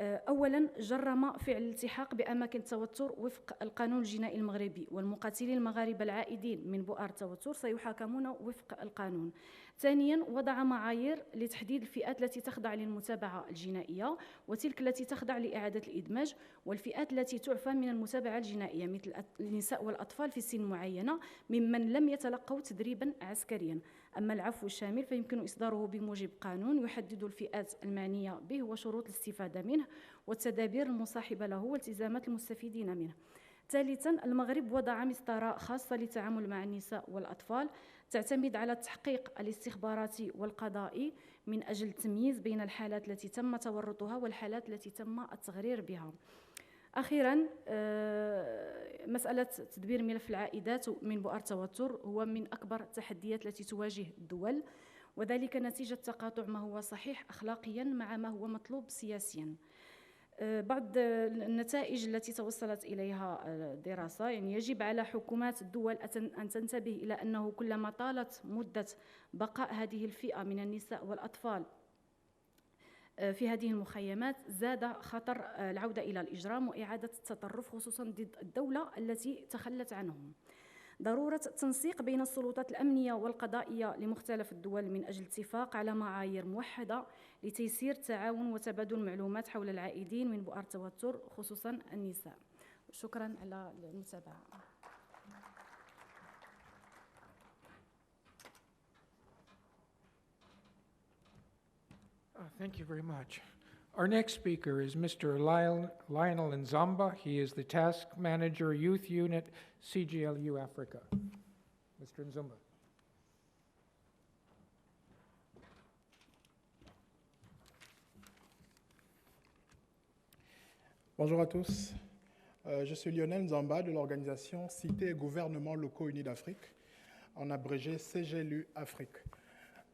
أولاً جرم فعل الالتحاق بأماكن التوتر وفق القانون الجنائي المغربي، والمقاتلين المغاربة العائدين من بؤر التوتر سيحاكمون وفق القانون. ثانياً وضع معايير لتحديد الفئات التي تخضع للمتابعة الجنائية وتلك التي تخضع لإعادة الإدماج، والفئات التي تعفى من المتابعة الجنائية مثل النساء والأطفال في سن معينة ممن لم يتلقوا تدريباً عسكرياً. أما العفو الشامل فيمكن إصداره بموجب قانون يحدد الفئات المعنية به وشروط الاستفادة منه والتدابير المصاحبة له والتزامات المستفيدين منه. ثالثاً المغرب وضع مسطرة خاصة للتعامل مع النساء والأطفال تعتمد على التحقيق الاستخباراتي والقضائي من أجل التمييز بين الحالات التي تم تورطها والحالات التي تم التغرير بها. أخيراً مسألة تدبير ملف العائدات من بؤر التوتر هو من أكبر التحديات التي تواجه الدول، وذلك نتيجة تقاطع ما هو صحيح أخلاقياً مع ما هو مطلوب سياسياً. بعض النتائج التي توصلت إليها الدراسة، يعني يجب على حكومات الدول أن تنتبه إلى أنه كلما طالت مدة بقاء هذه الفئة من النساء والأطفال في هذه المخيمات زاد خطر العودة إلى الإجرام وإعادة التطرف خصوصاً ضد الدولة التي تخلت عنهم. ضرورة التنسيق بين السلطات الأمنية والقضائية لمختلف الدول من أجل اتفاق على معايير موحدة لتيسير التعاون وتبادل المعلومات حول العائدين من بؤر التوتر خصوصاً النساء. شكراً على المتابعة. Thank you very much. Our next speaker is Mr. Lionel Nzamba. He is the Task Manager, Youth Unit, CGLU Africa. Mr. Nzamba. Bonjour à tous. Je suis Lionel Nzamba de l'organisation Cités et Gouvernements Locaux Unis d'Afrique, en abrégé CGLU Afrique.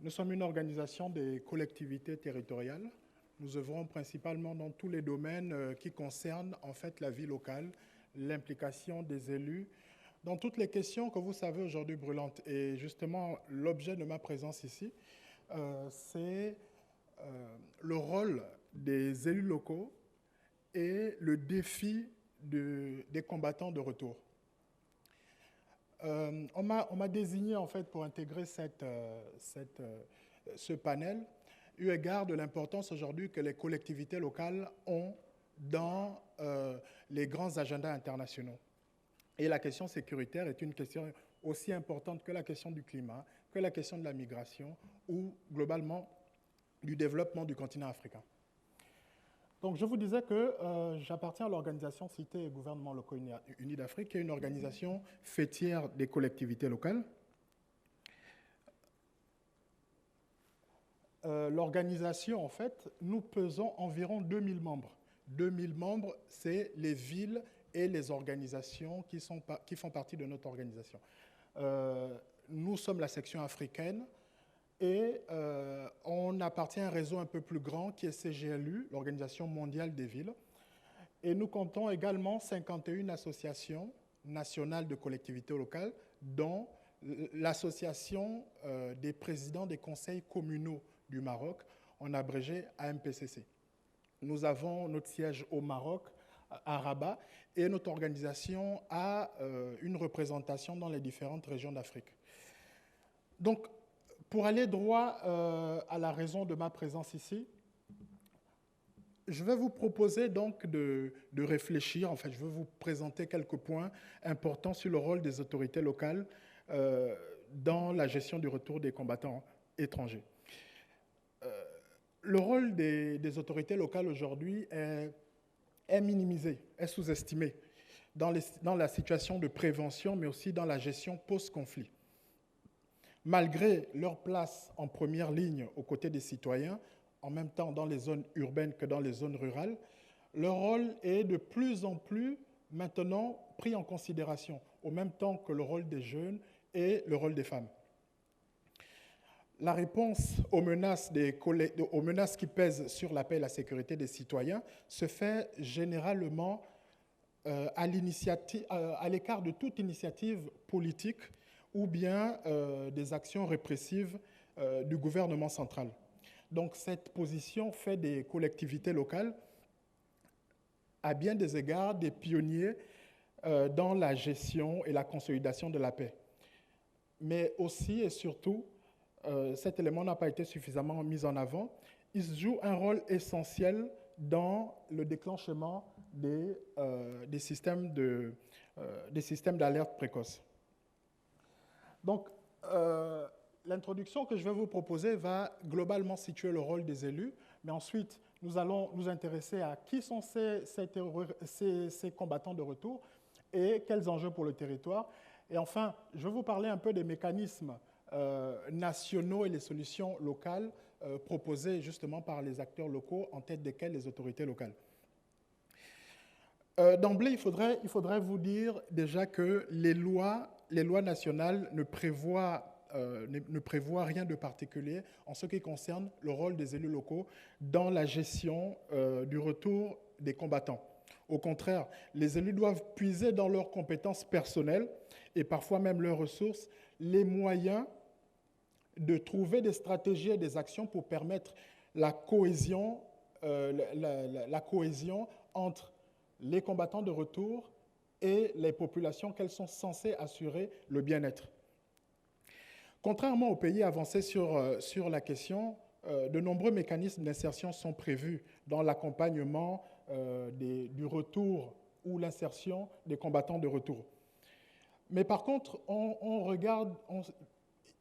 Nous sommes une organisation des collectivités territoriales. Nous œuvrons principalement dans tous les domaines qui concernent en fait la vie locale, l'implication des élus, dans toutes les questions que vous savez aujourd'hui brûlantes. Et justement, l'objet de ma présence ici, c'est le rôle des élus locaux et le défi des combattants de retour. On m'a désigné en fait pour intégrer ce panel, eu égard de l'importance aujourd'hui que les collectivités locales ont dans les grands agendas internationaux. Et la question sécuritaire est une question aussi importante que la question du climat, que la question de la migration ou globalement du développement du continent africain. Donc je vous disais que j'appartiens à l'organisation Cités et Gouvernements Locaux Unis d'Afrique, qui est une organisation fêtière des collectivités locales. L'organisation, en fait, nous pesons environ 2000 membres. 2000 membres, c'est les villes et les organisations qui font partie de notre organisation. Nous sommes la section africaine et on appartient à un réseau un peu plus grand qui est CGLU, l'Organisation mondiale des villes. Et nous comptons également 51 associations nationales de collectivités locales, dont l'Association des présidents des conseils communaux du Maroc, en abrégé AMPCC. Nous avons notre siège au Maroc, à Rabat, et notre organisation a une représentation dans les différentes régions d'Afrique. Donc, pour aller droit à la raison de ma présence ici, je vais vous proposer donc de réfléchir, en fait, je vais vous présenter quelques points importants sur le rôle des autorités locales dans la gestion du retour des combattants étrangers. Le rôle des autorités locales aujourd'hui est minimisé, est sous-estimé dans la situation de prévention, mais aussi dans la gestion post-conflit. Malgré leur place en première ligne aux côtés des citoyens, en même temps dans les zones urbaines que dans les zones rurales, leur rôle est de plus en plus maintenant pris en considération, au même temps que le rôle des jeunes et le rôle des femmes. La réponse aux menaces qui pèsent sur la paix et la sécurité des citoyens se fait généralement à l'écart de toute initiative politique ou bien des actions répressives du gouvernement central. Donc cette position fait des collectivités locales, à bien des égards, des pionniers dans la gestion et la consolidation de la paix. Mais aussi et surtout, cet élément n'a pas été suffisamment mis en avant, il joue un rôle essentiel dans le déclenchement des systèmes d'alerte précoce. Donc, l'introduction que je vais vous proposer va globalement situer le rôle des élus, mais ensuite, nous allons nous intéresser à qui sont ces combattants de retour et quels enjeux pour le territoire. Et enfin, je vais vous parler un peu des mécanismes nationaux et les solutions locales proposées justement par les acteurs locaux, en tête desquels les autorités locales. D'emblée, il faudrait vous dire déjà que les lois nationales ne prévoient rien de particulier en ce qui concerne le rôle des élus locaux dans la gestion du retour des combattants. Au contraire, les élus doivent puiser dans leurs compétences personnelles et parfois même leurs ressources les moyens de trouver des stratégies et des actions pour permettre la cohésion entre les combattants de retour et les populations qu'elles sont censées assurer le bien-être. Contrairement aux pays avancés sur la question, de nombreux mécanismes d'insertion sont prévus dans l'accompagnement du retour ou l'insertion des combattants de retour. Mais par contre,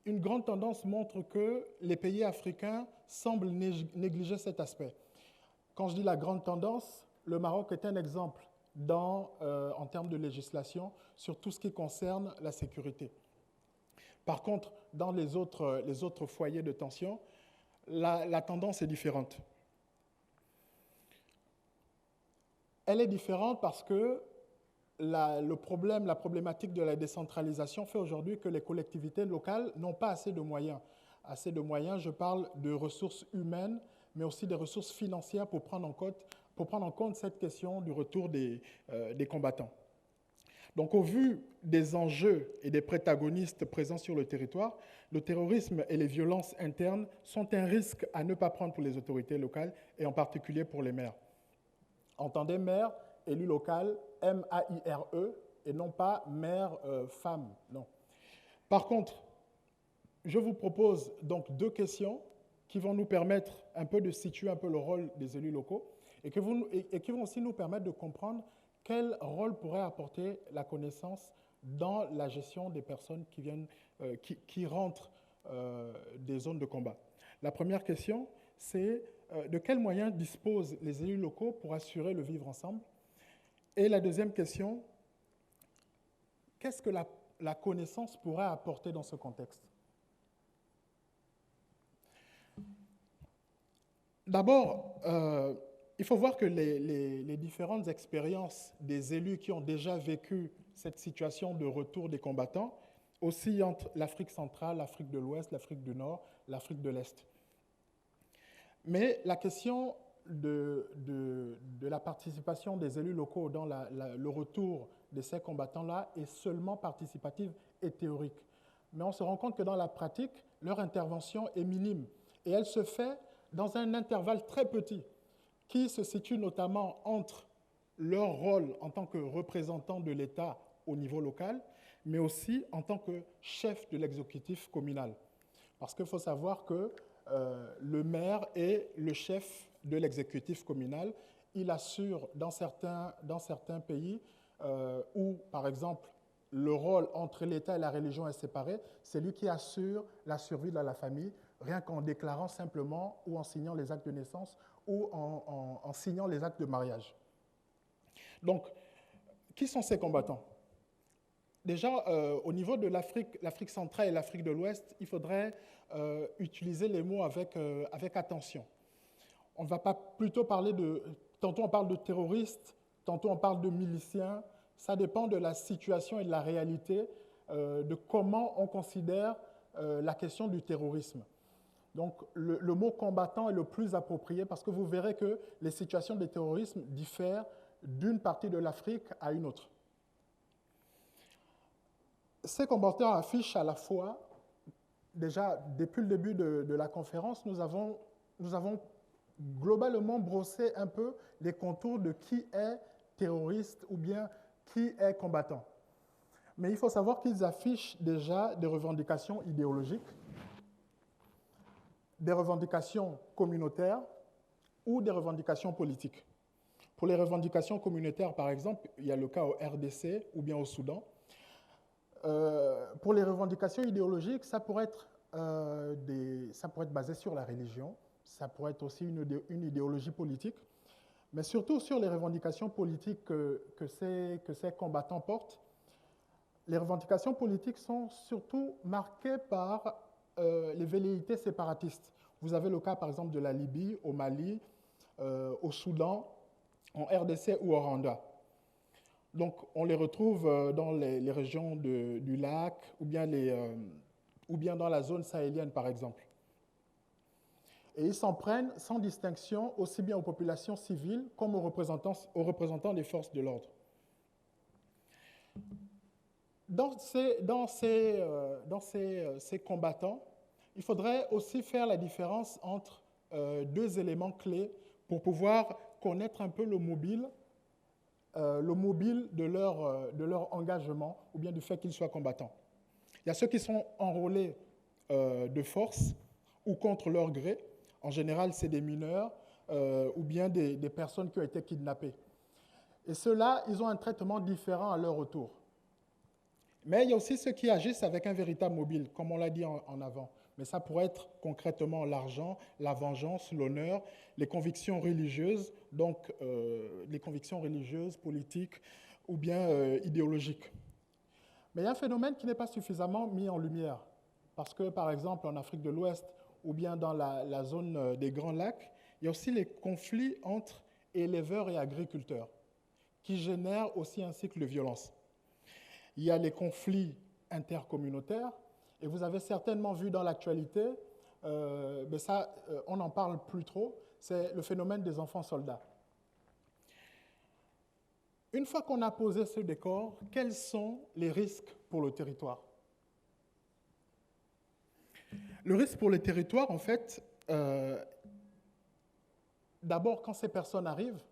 une grande tendance montre que les pays africains semblent négliger cet aspect. Quand je dis la grande tendance, le Maroc est un exemple en termes de législation sur tout ce qui concerne la sécurité. Par contre, dans les autres foyers de tension, la tendance est différente. Elle est différente parce que la problématique de la décentralisation fait aujourd'hui que les collectivités locales n'ont pas assez de moyens. Assez de moyens, je parle de ressources humaines, mais aussi des ressources financières pour prendre en compte cette question du retour des combattants. Donc, au vu des enjeux et des protagonistes présents sur le territoire, le terrorisme et les violences internes sont un risque à ne pas prendre pour les autorités locales et en particulier pour les maires. Entendez maire, élu local, M-A-I-R-E, et non pas maire, femme, non. Par contre, je vous propose donc 2 questions qui vont nous permettre un peu de situer un peu le rôle des élus locaux et qui vont aussi nous permettre de comprendre quel rôle pourrait apporter la connaissance dans la gestion des personnes qui rentrent des zones de combat. La première question, c'est de quels moyens disposent les élus locaux pour assurer le vivre ensemble? Et la deuxième question, qu'est-ce que la connaissance pourrait apporter dans ce contexte? D'abord, il faut voir que les différentes expériences des élus qui ont déjà vécu cette situation de retour des combattants oscillent entre l'Afrique centrale, l'Afrique de l'Ouest, l'Afrique du Nord, l'Afrique de l'Est. Mais la question de la participation des élus locaux dans le retour de ces combattants-là est seulement participative et théorique. mais on se rend compte que dans la pratique, leur intervention est minime. Et elle se fait dans un intervalle très petit, qui se situe notamment entre leur rôle en tant que représentant de l'État au niveau local, mais aussi en tant que chef de l'exécutif communal. Parce qu'il faut savoir que le maire est le chef de l'exécutif communal. Il assure dans certains pays où, par exemple, le rôle entre l'État et la religion est séparé, c'est lui qui assure la survie de la famille, rien qu'en déclarant simplement ou en signant les actes de naissance ou en signant les actes de mariage. Donc, qui sont ces combattants? Déjà, au niveau de l'Afrique centrale et l'Afrique de l'Ouest, il faudrait utiliser les mots avec attention. On ne va pas plutôt parler de... Tantôt on parle de terroristes, tantôt on parle de miliciens. Ça dépend de la situation et de la réalité, de comment on considère la question du terrorisme. Donc, le mot combattant est le plus approprié parce que vous verrez que les situations de terrorisme diffèrent d'une partie de l'Afrique à une autre. Ces combattants affichent à la fois, déjà depuis le début de la conférence, nous avons globalement brossé un peu les contours de qui est terroriste ou bien qui est combattant. Mais il faut savoir qu'ils affichent déjà des revendications idéologiques, des revendications communautaires ou des revendications politiques. Pour les revendications communautaires, par exemple, il y a le cas au RDC ou bien au Soudan. Pour les revendications idéologiques, ça pourrait être basé sur la religion, ça pourrait être aussi une idéologie politique, mais surtout sur les revendications politiques que ces combattants portent. Les revendications politiques sont surtout marquées par les velléités séparatistes. Vous avez le cas, par exemple, de la Libye, au Mali, au Soudan, en RDC ou au Rwanda. Donc, on les retrouve dans les régions du lac ou bien dans la zone sahélienne, par exemple. Et ils s'en prennent sans distinction aussi bien aux populations civiles comme aux représentants des forces de l'ordre. Dans ces combattants, il faudrait aussi faire la différence entre deux éléments clés pour pouvoir connaître un peu le mobile de leur engagement ou bien du fait qu'ils soient combattants. Il y a ceux qui sont enrôlés de force ou contre leur gré. En général, c'est des mineurs ou bien des personnes qui ont été kidnappées. Et ceux-là, ils ont un traitement différent à leur retour. Mais il y a aussi ceux qui agissent avec un véritable mobile, comme on l'a dit en avant. Mais ça pourrait être concrètement l'argent, la vengeance, l'honneur, les convictions religieuses, donc les convictions religieuses, politiques ou bien idéologiques. Mais il y a un phénomène qui n'est pas suffisamment mis en lumière. Parce que, par exemple, en Afrique de l'Ouest ou bien dans la zone des Grands Lacs, il y a aussi les conflits entre éleveurs et agriculteurs qui génèrent aussi un cycle de violence. Il y a les conflits intercommunautaires, et vous avez certainement vu dans l'actualité, mais ça, on n'en parle plus trop, c'est le phénomène des enfants soldats. Une fois qu'on a posé ce décor, quels sont les risques pour le territoire? Le risque pour le territoire, en fait, d'abord, quand ces personnes arrivent,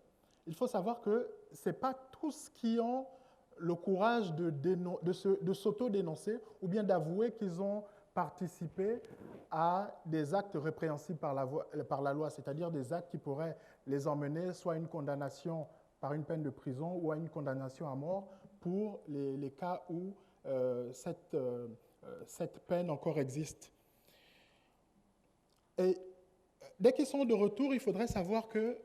il faut savoir que ce n'est pas tous qui ont le courage de s'auto-dénoncer ou bien d'avouer qu'ils ont participé à des actes répréhensibles par la loi, c'est-à-dire des actes qui pourraient les emmener soit à une condamnation par une peine de prison ou à une condamnation à mort pour les cas où cette peine encore existe. Et dès qu'ils sont de retour, il faudrait savoir que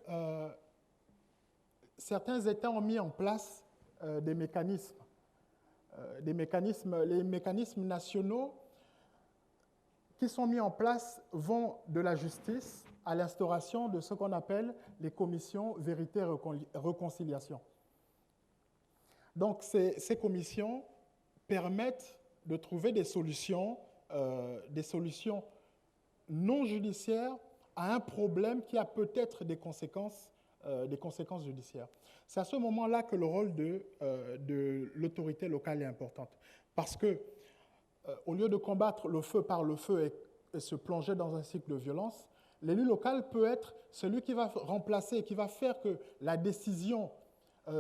certains États ont mis en place des mécanismes. Les mécanismes nationaux qui sont mis en place vont de la justice à l'instauration de ce qu'on appelle les commissions vérité et réconciliation. Donc, ces commissions permettent de trouver des solutions non judiciaires à un problème qui a peut-être des conséquences judiciaires. C'est à ce moment-là que le rôle de l'autorité locale est important. Parce que au lieu de combattre le feu par le feu et se plonger dans un cycle de violence, l'élu local peut être celui qui va remplacer, qui va faire que la décision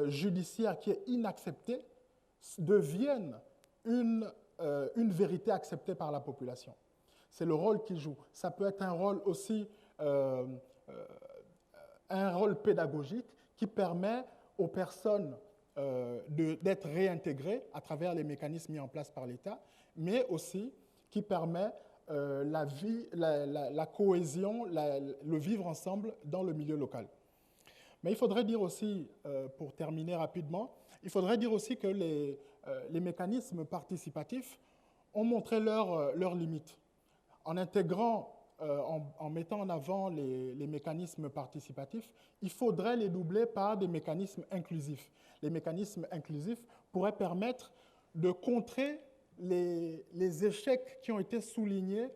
judiciaire qui est inacceptée devienne une vérité acceptée par la population. C'est le rôle qu'il joue. Ça peut être un rôle aussi, un rôle pédagogique qui permet aux personnes d'être réintégrées à travers les mécanismes mis en place par l'État, mais aussi qui permet la vie, la cohésion, le vivre ensemble dans le milieu local. Mais il faudrait dire aussi, pour terminer rapidement, il faudrait dire aussi que les mécanismes participatifs ont montré leurs limites. En intégrant, en mettant en avant les mécanismes participatifs, il faudrait les doubler par des mécanismes inclusifs. Les mécanismes inclusifs pourraient permettre de contrer les échecs qui ont été soulignés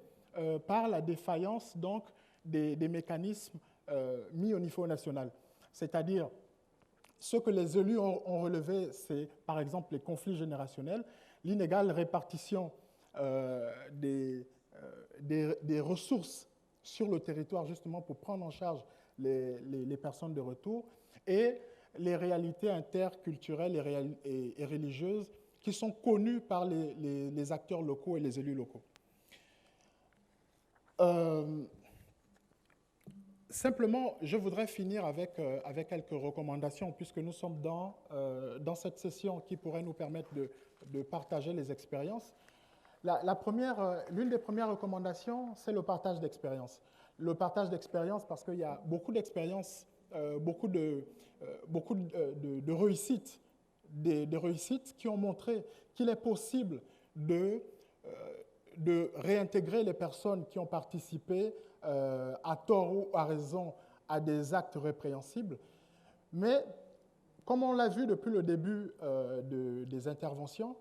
par la défaillance donc, des mécanismes mis au niveau national. C'est-à-dire, ce que les élus ont relevé, c'est par exemple les conflits générationnels, l'inégale répartition des ressources sur le territoire justement pour prendre en charge les personnes de retour et les réalités interculturelles et religieuses qui sont connues par les acteurs locaux et les élus locaux. Simplement, je voudrais finir avec quelques recommandations, puisque nous sommes dans cette session qui pourrait nous permettre de partager les expériences. L'une des premières recommandations, c'est le partage d'expériences. Le partage d'expériences parce qu'il y a beaucoup d'expériences, beaucoup de réussites, des réussites qui ont montré qu'il est possible de réintégrer les personnes qui ont participé à tort ou à raison à des actes répréhensibles. Mais, comme on l'a vu depuis le début des interventions,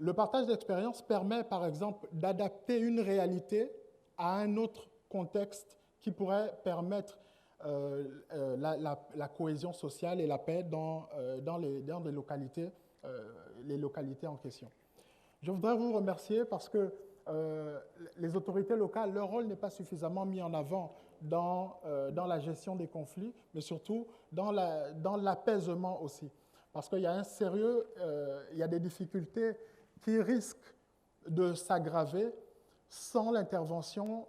le partage d'expérience permet, par exemple, d'adapter une réalité à un autre contexte qui pourrait permettre la cohésion sociale et la paix dans les localités en question. Je voudrais vous remercier parce que les autorités locales, leur rôle n'est pas suffisamment mis en avant dans la gestion des conflits, mais surtout dans l'apaisement aussi. Parce qu'il y a un sérieux, il y a des difficultés qui risquent de s'aggraver sans l'intervention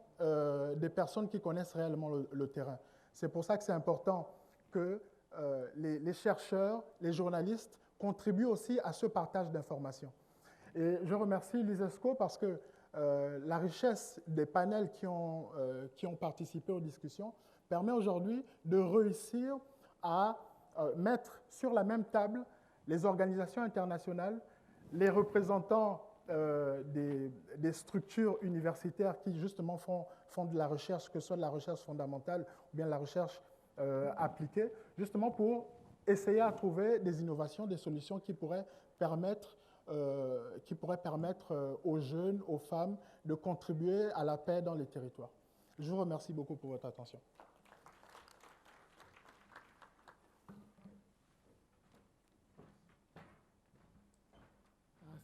des personnes qui connaissent réellement le terrain. C'est pour ça que c'est important que les chercheurs, les journalistes contribuent aussi à ce partage d'informations. Et je remercie l'Iesesco parce que la richesse des panels qui ont participé aux discussions permet aujourd'hui de réussir à mettre sur la même table les organisations internationales, les représentants des structures universitaires qui justement font de la recherche, que ce soit de la recherche fondamentale ou bien de la recherche appliquée, justement pour essayer à trouver des innovations, des solutions qui pourraient permettre aux jeunes, aux femmes, de contribuer à la paix dans les territoires. Je vous remercie beaucoup pour votre attention.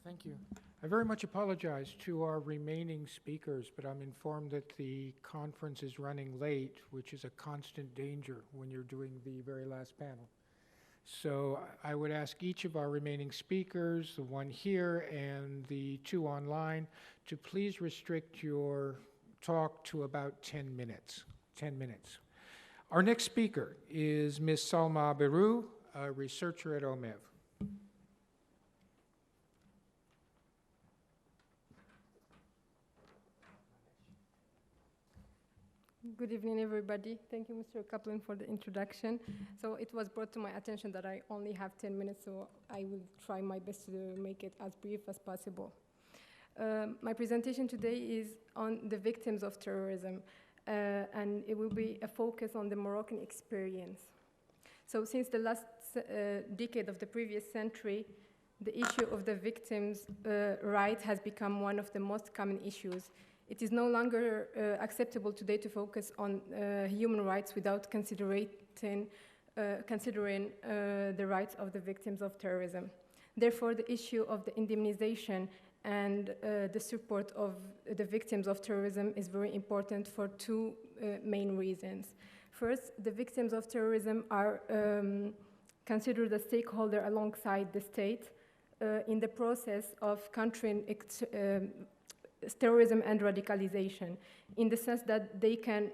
Thank you. I very much apologize to our remaining speakers, but I'm informed that the conference is running late, which is a constant danger when you're doing the very last panel. So I would ask each of our remaining speakers, the one here and the two online, to please restrict your talk to about 10 minutes. 10 minutes. Our next speaker is Ms. Salma Beru, a researcher at OMEV. Good evening, everybody. Thank you, Mr. Kaplan, for the introduction. So it was brought to my attention that I only have 10 minutes, so I will try my best to make it as brief as possible. My presentation today is on the victims of terrorism, and it will be a focus on the Moroccan experience. So since the last decade of the previous century, the issue of the victims' rights has become one of the most common issues. It is no longer acceptable today to focus on human rights without considering the rights of the victims of terrorism. Therefore, the issue of the indemnization and the support of the victims of terrorism is very important for two main reasons. First, the victims of terrorism are considered a stakeholder alongside the state in the process of countering terrorism and radicalization, in the sense that they can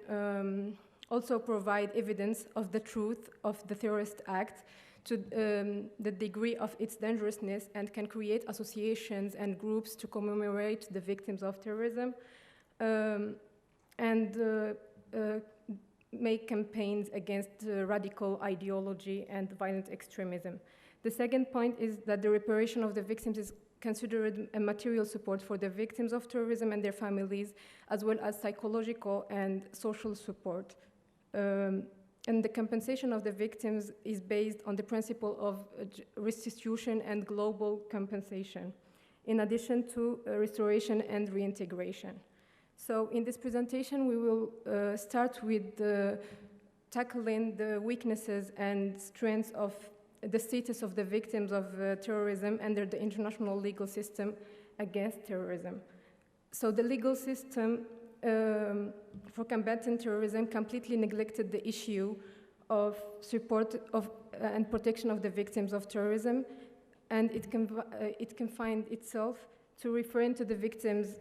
also provide evidence of the truth of the terrorist act, to the degree of its dangerousness, and can create associations and groups to commemorate the victims of terrorism, and make campaigns against radical ideology and violent extremism. The second point is that the reparation of the victims is considered a material support for the victims of terrorism and their families, as well as psychological and social support. And the compensation of the victims is based on the principle of restitution and global compensation, in addition to restoration and reintegration. So in this presentation, we will start with tackling the weaknesses and strengths of the status of the victims of terrorism under the international legal system against terrorism. So the legal system for combating terrorism completely neglected the issue of support of and protection of the victims of terrorism, and it confined itself to referring to the victims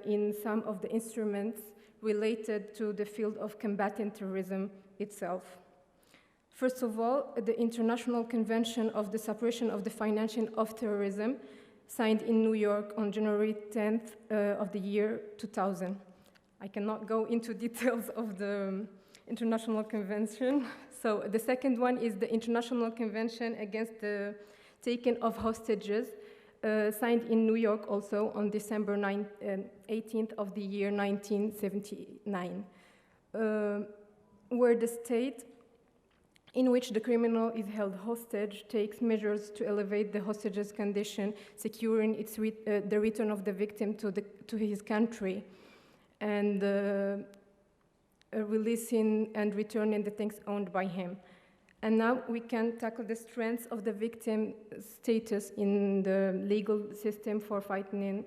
in some of the instruments related to the field of combating terrorism itself. First of all, the International Convention of the Suppression of the Financing of Terrorism, signed in New York on January 10th of the year 2000. I cannot go into details of the International Convention. So the second one is the International Convention against the taking of hostages, signed in New York also on December 18th of the year 1979, where the state in which the criminal is held hostage takes measures to elevate the hostage's condition, securing the return of the victim to his country, and releasing and returning the things owned by him. And now we can tackle the strengths of the victim status in the legal system for fighting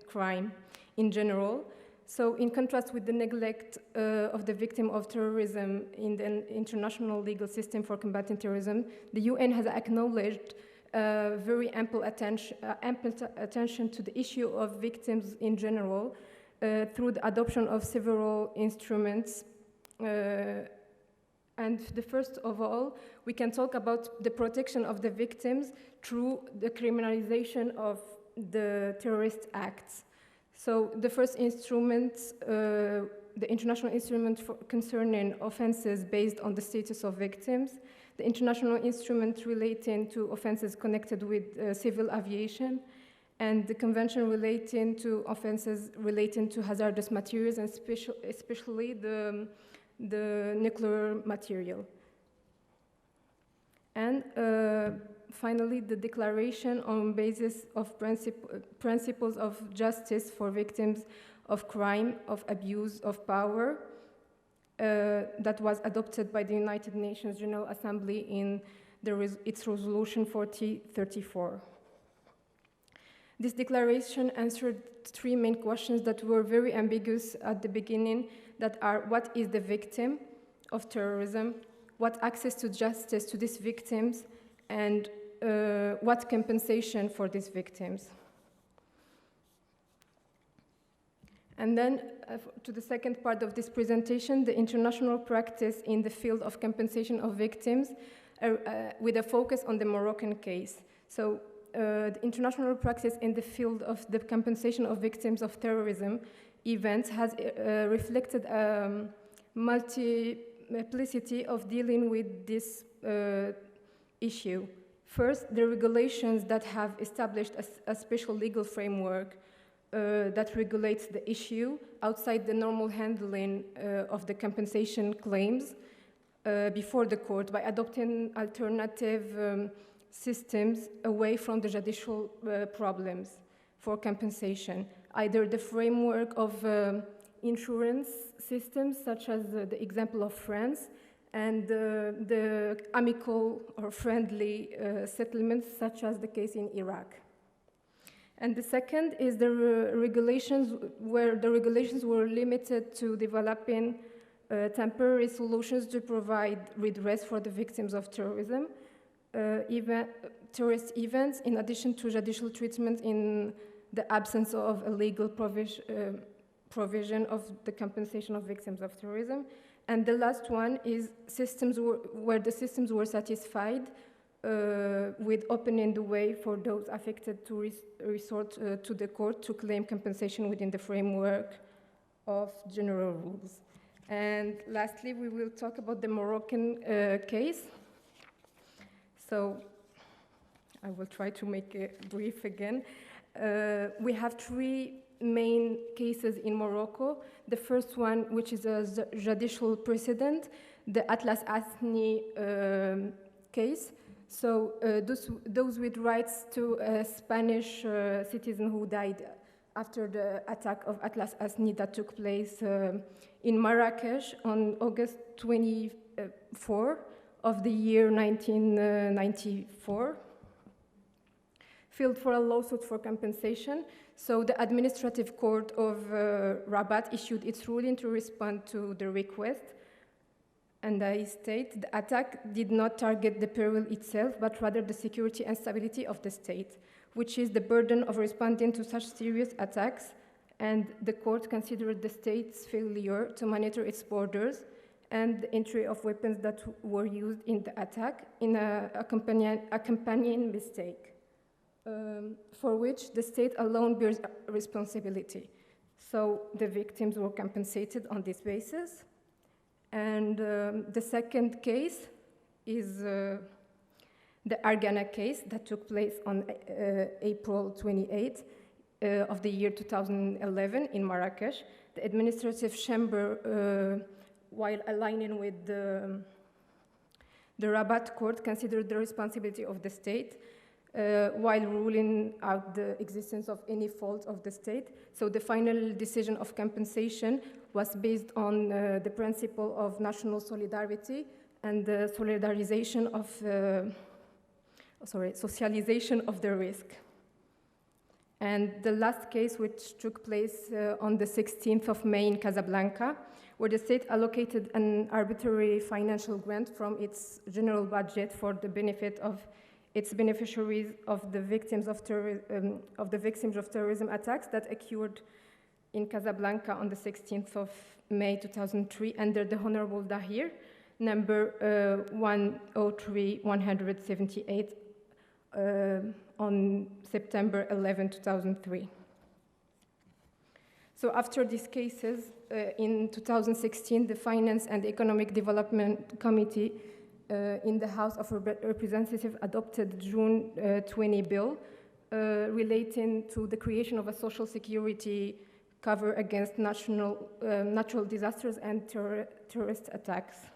crime in general. So in contrast with the neglect of the victim of terrorism in the international legal system for combating terrorism, the UN has acknowledged very ample attention to the issue of victims in general through the adoption of several instruments. And the first of all, we can talk about the protection of the victims through the criminalization of the terrorist acts. So the first instrument, the international instrument concerning offenses based on the status of victims, the international instrument relating to offenses connected with civil aviation, and the convention relating to offenses relating to hazardous materials, and especially the nuclear material. And finally, the declaration on basis of principles of justice for victims of crime, of abuse of power, that was adopted by the United Nations General Assembly in its resolution 4034. This declaration answered three main questions that were very ambiguous at the beginning, that are: what is the victim of terrorism, what access to justice to these victims, and what compensation for these victims. And then to the second part of this presentation, the international practice in the field of compensation of victims, with a focus on the Moroccan case. So the international practice in the field of the compensation of victims of terrorism events has reflected a multiplicity of dealing with this issue. First, the regulations that have established a special legal framework that regulates the issue outside the normal handling of the compensation claims before the court by adopting alternative systems away from the judicial problems for compensation, either the framework of insurance systems, such as the example of France, and the amicable or friendly settlements, such as the case in Iraq. And the second is the regulations, where the regulations were limited to developing temporary solutions to provide redress for the victims of terrorism, terrorist events, in addition to judicial treatment in the absence of a legal provision of the compensation of victims of terrorism. And the last one is systems where the systems were satisfied with opening the way for those affected to resort to the court to claim compensation within the framework of general rules. And lastly, we will talk about the Moroccan case. So I will try to make it brief again. We have three main cases in Morocco. The first one, which is a judicial precedent, the Atlas Asni case. So those with rights to a Spanish citizen who died after the attack of Atlas Asni that took place in Marrakesh on August 24 of the year 1994, filed for a lawsuit for compensation. So the administrative court of Rabat issued its ruling to respond to the request. And I state, the attack did not target the peril itself, but rather the security and stability of the state, which is the burden of responding to such serious attacks. And the court considered the state's failure to monitor its borders and the entry of weapons that were used in the attack in a companion mistake, for which the state alone bears responsibility. So the victims were compensated on this basis. And the second case is the Argana case that took place on April 28 of the year 2011 in Marrakesh. The administrative chamber, while aligning with the Rabat court, considered the responsibility of the state while ruling out the existence of any fault of the state. So the final decision of compensation was based on the principle of national solidarity and the solidarization of, socialization of the risk. And the last case, which took place on the 16th of May in Casablanca, where the state allocated an arbitrary financial grant from its general budget for the benefit of its beneficiaries of the victims of terrorism attacks that occurred in Casablanca on the 16th of May 2003 under the Honorable Dahir, number 103-178 on September 11, 2003. So after these cases, in 2016, the Finance and Economic Development Committee in the House of Representatives adopted June 20 bill relating to the creation of a social security cover against natural disasters and terrorist attacks.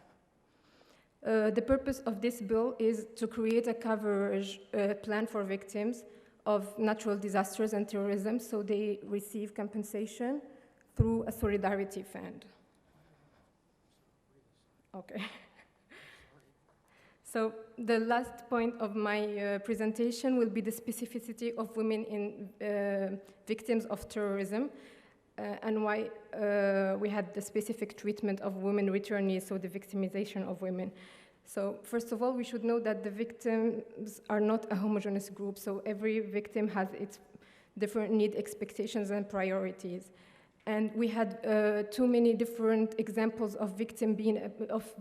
The purpose of this bill is to create a coverage plan for victims of natural disasters and terrorism so they receive compensation through a solidarity fund. Okay. So the last point of my presentation will be the specificity of women in victims of terrorism and why we had the specific treatment of women returnees, so the victimization of women. So first of all, we should know that the victims are not a homogeneous group, so every victim has its different needs, expectations, and priorities. And we had too many different examples of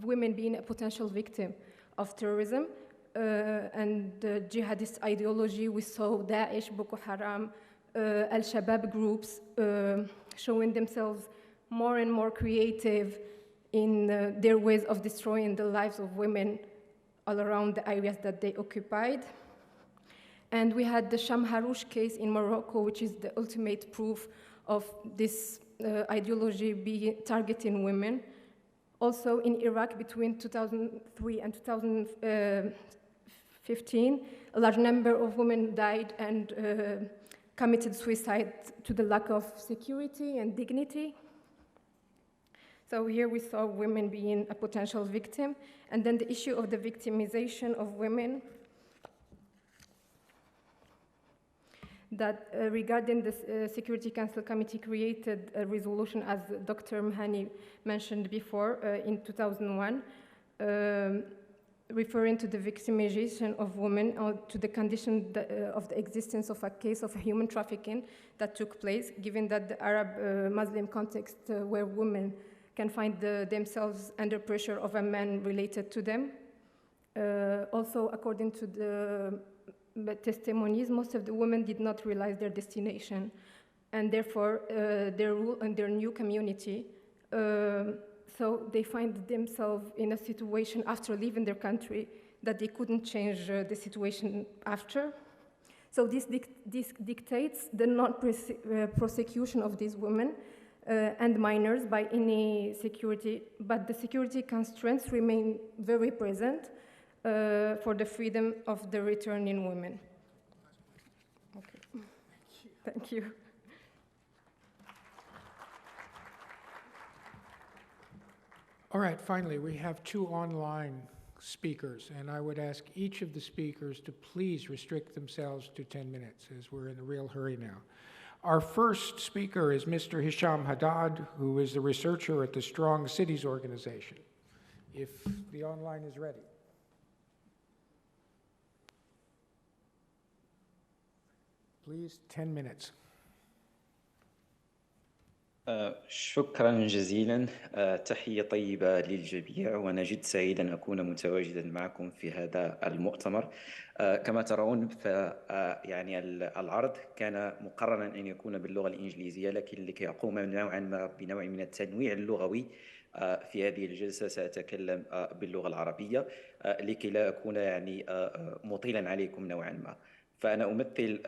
women being a potential victim of terrorism and jihadist ideology. We saw Daesh, Boko Haram, Al-Shabaab groups showing themselves more and more creative in their ways of destroying the lives of women all around the areas that they occupied. And we had the Sham Harouche case in Morocco, which is the ultimate proof of this ideology targeting women. Also in Iraq, between 2003 and 2015, a large number of women died and committed suicide to the lack of security and dignity. So here we saw women being a potential victim, and then the issue of the victimization of women. that regarding the Security Council Committee created a resolution, as Dr. Mhani mentioned before, in 2001, referring to the victimization of women or to the condition of the existence of a case of human trafficking that took place, given that the Arab Muslim context where women can find themselves under pressure of a man related to them. Also, according to the testimonies, most of the women did not realize their destination, and therefore their role in their new community. So they find themselves in a situation after leaving their country that they couldn't change the situation after. So this dictates the non-prosecution of these women and minors by any security, but the security constraints remain very present for the freedom of the returning women. Okay. Thank you. All right, finally, we have 2 online speakers, and I would ask each of the speakers to please restrict themselves to 10 minutes, as we're in a real hurry now. Our first speaker is Mr. Hisham Haddad, who is the researcher at the Strong Cities Organization. If the online is ready. Please, 10 minutes. شكرا جزيلا. تحية طيبة للجميع، وأنا جد سعيد أن أكون متواجدا معكم في هذا المؤتمر. كما ترون يعني العرض كان مقررا أن يكون باللغة الإنجليزية، لكن لكي أقوم بنوع من التنويع اللغوي في هذه الجلسة سأتكلم باللغة العربية لكي لا أكون يعني مطيلا عليكم نوعا ما. فأنا أمثل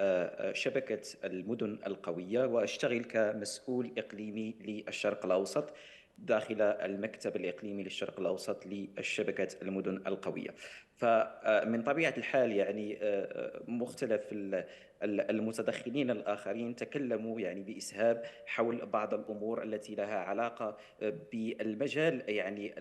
شبكة المدن القوية، وأشتغل كمسؤول إقليمي للشرق الأوسط داخل المكتب الإقليمي للشرق الأوسط لشبكة المدن القوية. فمن طبيعة الحال يعني مختلف المتدخلين الآخرين تكلموا يعني بإسهاب حول بعض الأمور التي لها علاقة بالمجال يعني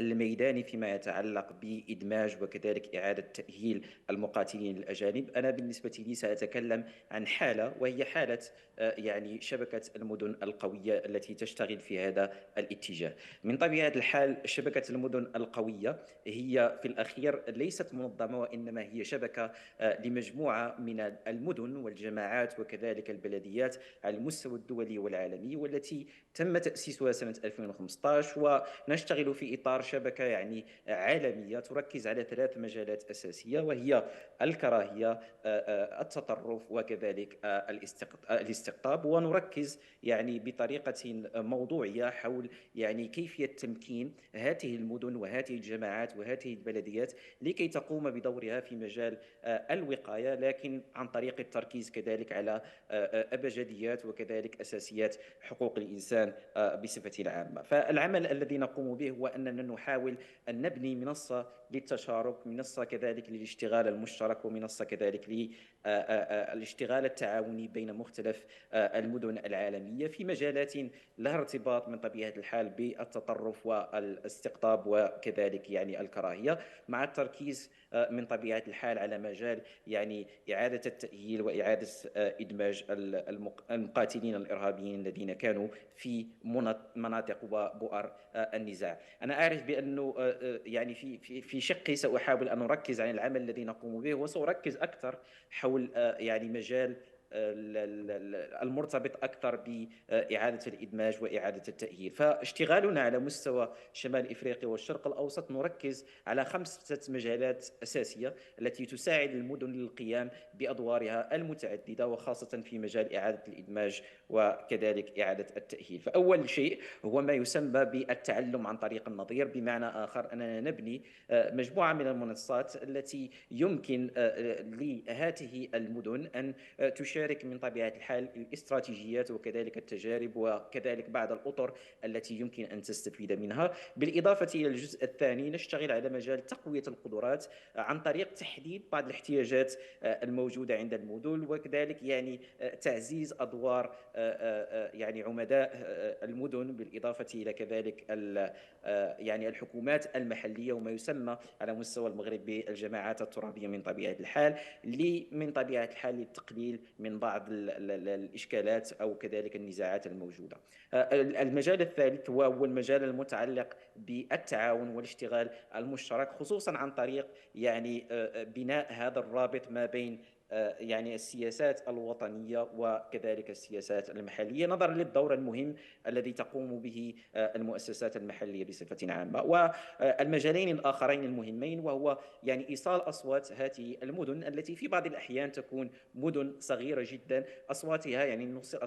الميداني فيما يتعلق بإدماج وكذلك إعادة تأهيل المقاتلين الأجانب. أنا بالنسبة لي سأتكلم عن حالة، وهي حالة يعني شبكة المدن القوية التي تشتغل في هذا الاتجاه. من طبيعة الحال شبكة المدن القوية هي في الأخير ليست منظمة، وإنما هي شبكة لمجموعة من المدن والجماعات وكذلك البلديات على المستوى الدولي والعالمي، والتي تم تأسيسها سنة 2015. ونشتغل في إطار شبكة يعني عالمية تركز على 3 مجالات أساسية، وهي الكراهية، التطرف، وكذلك الاستقطاب. ونركز يعني بطريقة موضوعية حول يعني كيفية تمكين هذه المدن وهذه الجماعات وهذه البلديات لكي تقوم بدورها في مجال الوقاية، لكن عن طريق التركيز كذلك على أبجديات وكذلك أساسيات حقوق الإنسان بصفة عامة. فالعمل الذي نقوم به هو أننا نحاول أن نبني منصة للتشارك، منصة كذلك للاشتغال المشترك، ومنصة كذلك للاشتغال التعاوني بين مختلف المدن العالمية في مجالات لها ارتباط من طبيعة الحال بالتطرف والاستقطاب وكذلك يعني الكراهية، مع التركيز من طبيعة الحال على مجال يعني إعادة التأهيل وإعادة إدماج المقاتلين الإرهابيين الذين كانوا في مناطق وبؤر النزاع. أنا أعرف بأنه يعني في شقي سأحاول أن أركز على العمل الذي نقوم به، وسأركز أكثر حول يعني مجال المرتبط أكثر بإعادة الإدماج وإعادة التأهيل. فاشتغالنا على مستوى شمال إفريقيا والشرق الأوسط نركز على 5 مجالات أساسية التي تساعد المدن للقيام بأدوارها المتعددة، وخاصة في مجال إعادة الإدماج وكذلك إعادة التأهيل. فأول شيء هو ما يسمى بالتعلم عن طريق النظير، بمعنى آخر أننا نبني مجموعة من المنصات التي يمكن لهذه المدن أن تشارك تشارك من طبيعة الحال الاستراتيجيات وكذلك التجارب وكذلك بعض الأطر التي يمكن أن تستفيد منها. بالإضافة إلى الجزء الثاني نشتغل على مجال تقوية القدرات عن طريق تحديد بعض الاحتياجات الموجودة عند المدن، وكذلك يعني تعزيز أدوار يعني عمداء المدن، بالإضافة إلى كذلك يعني الحكومات المحلية وما يسمى على مستوى المغرب بالجماعات الترابية من طبيعة الحال، من طبيعة الحال للتقليل من بعض الإشكالات أو كذلك النزاعات الموجودة. المجال الثالث هو المجال المتعلق بالتعاون والاشتغال المشترك، خصوصا عن طريق يعني بناء هذا الرابط ما بين يعني السياسات الوطنية وكذلك السياسات المحلية، نظرا للدور المهم الذي تقوم به المؤسسات المحلية بصفة عامة. والمجالين الآخرين المهمين وهو يعني إيصال أصوات هذه المدن التي في بعض الأحيان تكون مدن صغيرة جدا، أصواتها يعني نوصل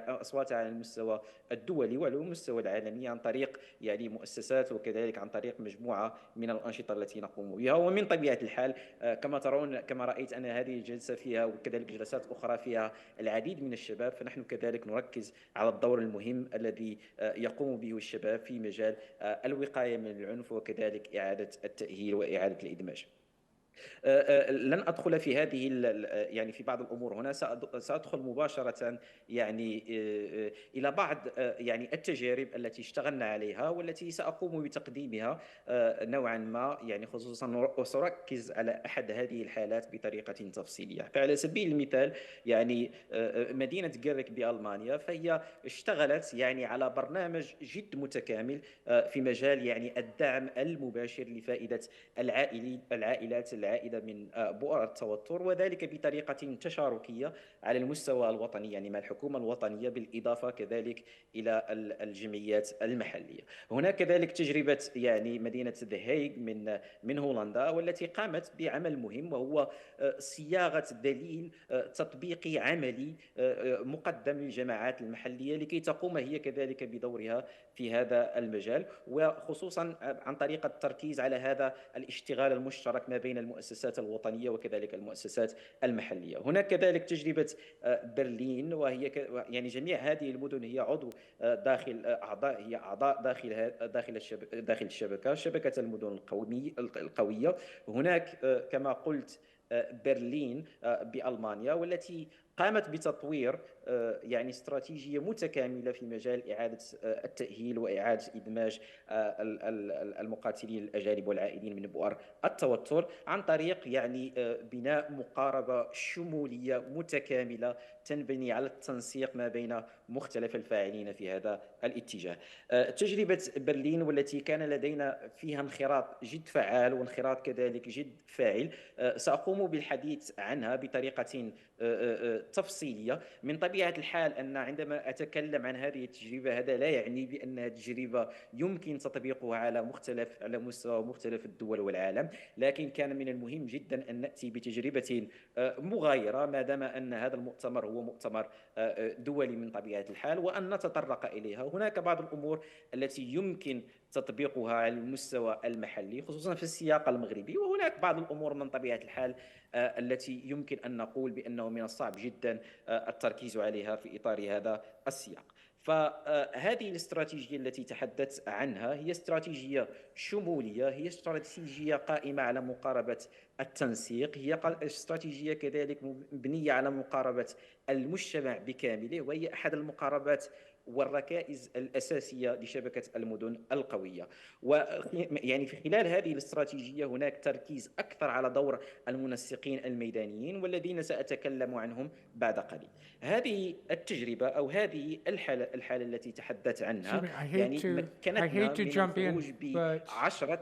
أصواتها على المستوى الدولي وعلى المستوى العالمي عن طريق يعني مؤسسات وكذلك عن طريق مجموعة من الأنشطة التي نقوم بها. ومن طبيعة الحال كما ترون كما رأيت أن هذه الجلسة فيها وكذلك جلسات أخرى فيها العديد من الشباب، فنحن كذلك نركز على الدور المهم الذي يقوم به الشباب في مجال الوقاية من العنف وكذلك إعادة التأهيل وإعادة الإدماج. لن أدخل في هذه يعني في بعض الأمور هنا، سأدخل مباشرة يعني إلى بعض يعني التجارب التي اشتغلنا عليها والتي سأقوم بتقديمها نوعا ما، يعني خصوصا سأركز على أحد هذه الحالات بطريقة تفصيلية. فعلى سبيل المثال يعني مدينة جيرك بألمانيا، فهي اشتغلت يعني على برنامج جد متكامل في مجال يعني الدعم المباشر لفائدة العائلات العائدة من بؤر التوتر، وذلك بطريقة تشاركية على المستوى الوطني يعني مع الحكومة الوطنية، بالإضافة كذلك إلى الجمعيات المحلية. هناك كذلك تجربة يعني مدينة ذا هيغ من هولندا، والتي قامت بعمل مهم وهو صياغة دليل تطبيقي عملي مقدم للجماعات المحلية لكي تقوم هي كذلك بدورها في هذا المجال، وخصوصا عن طريق التركيز على هذا الاشتغال المشترك ما بين المؤسسات الوطنية وكذلك المؤسسات المحلية. هناك كذلك تجربة برلين، وهي يعني جميع هذه المدن هي أعضاء داخل الشبكة، شبكة المدن القوية. هناك كما قلت برلين بألمانيا، والتي قامت بتطوير يعني استراتيجية متكاملة في مجال إعادة التأهيل وإعادة إدماج المقاتلين الأجانب والعائدين من بؤر التوتر عن طريق يعني بناء مقاربة شمولية متكاملة تنبني على التنسيق ما بين مختلف الفاعلين في هذا الاتجاه. تجربة برلين والتي كان لدينا فيها انخراط جد فعال وانخراط كذلك جد فاعل، سأقوم بالحديث عنها بطريقة تفصيلية. من طبيعة الحال أن عندما أتكلم عن هذه التجربة هذا لا يعني بأنها تجربة يمكن تطبيقها على مستوى مختلف الدول والعالم، لكن كان من المهم جدا أن نأتي بتجربة مغايرة ما دام أن هذا المؤتمر هو مؤتمر دولي من طبيعة الحال، وأن نتطرق إليها. هناك بعض الأمور التي يمكن تطبيقها على المستوى المحلي خصوصا في السياق المغربي، وهناك بعض الأمور من طبيعة الحال التي يمكن أن نقول بأنه من الصعب جدا التركيز عليها في إطار هذا السياق. فهذه الاستراتيجية التي تحدثت عنها هي استراتيجية شمولية، هي استراتيجية قائمة على مقاربة التنسيق، هي استراتيجية كذلك مبنية على مقاربة المجتمع بكامله، وهي أحد المقاربات والركائز الأساسية لشبكة المدن القوية. ويعني في خلال هذه الاستراتيجية هناك تركيز أكثر على دور المنسقين الميدانيين والذين سأتكلم عنهم بعد قليل. هذه التجربة أو هذه الحالة التي تحدثت عنها يعني مكنتنا من الخروج بعشرة.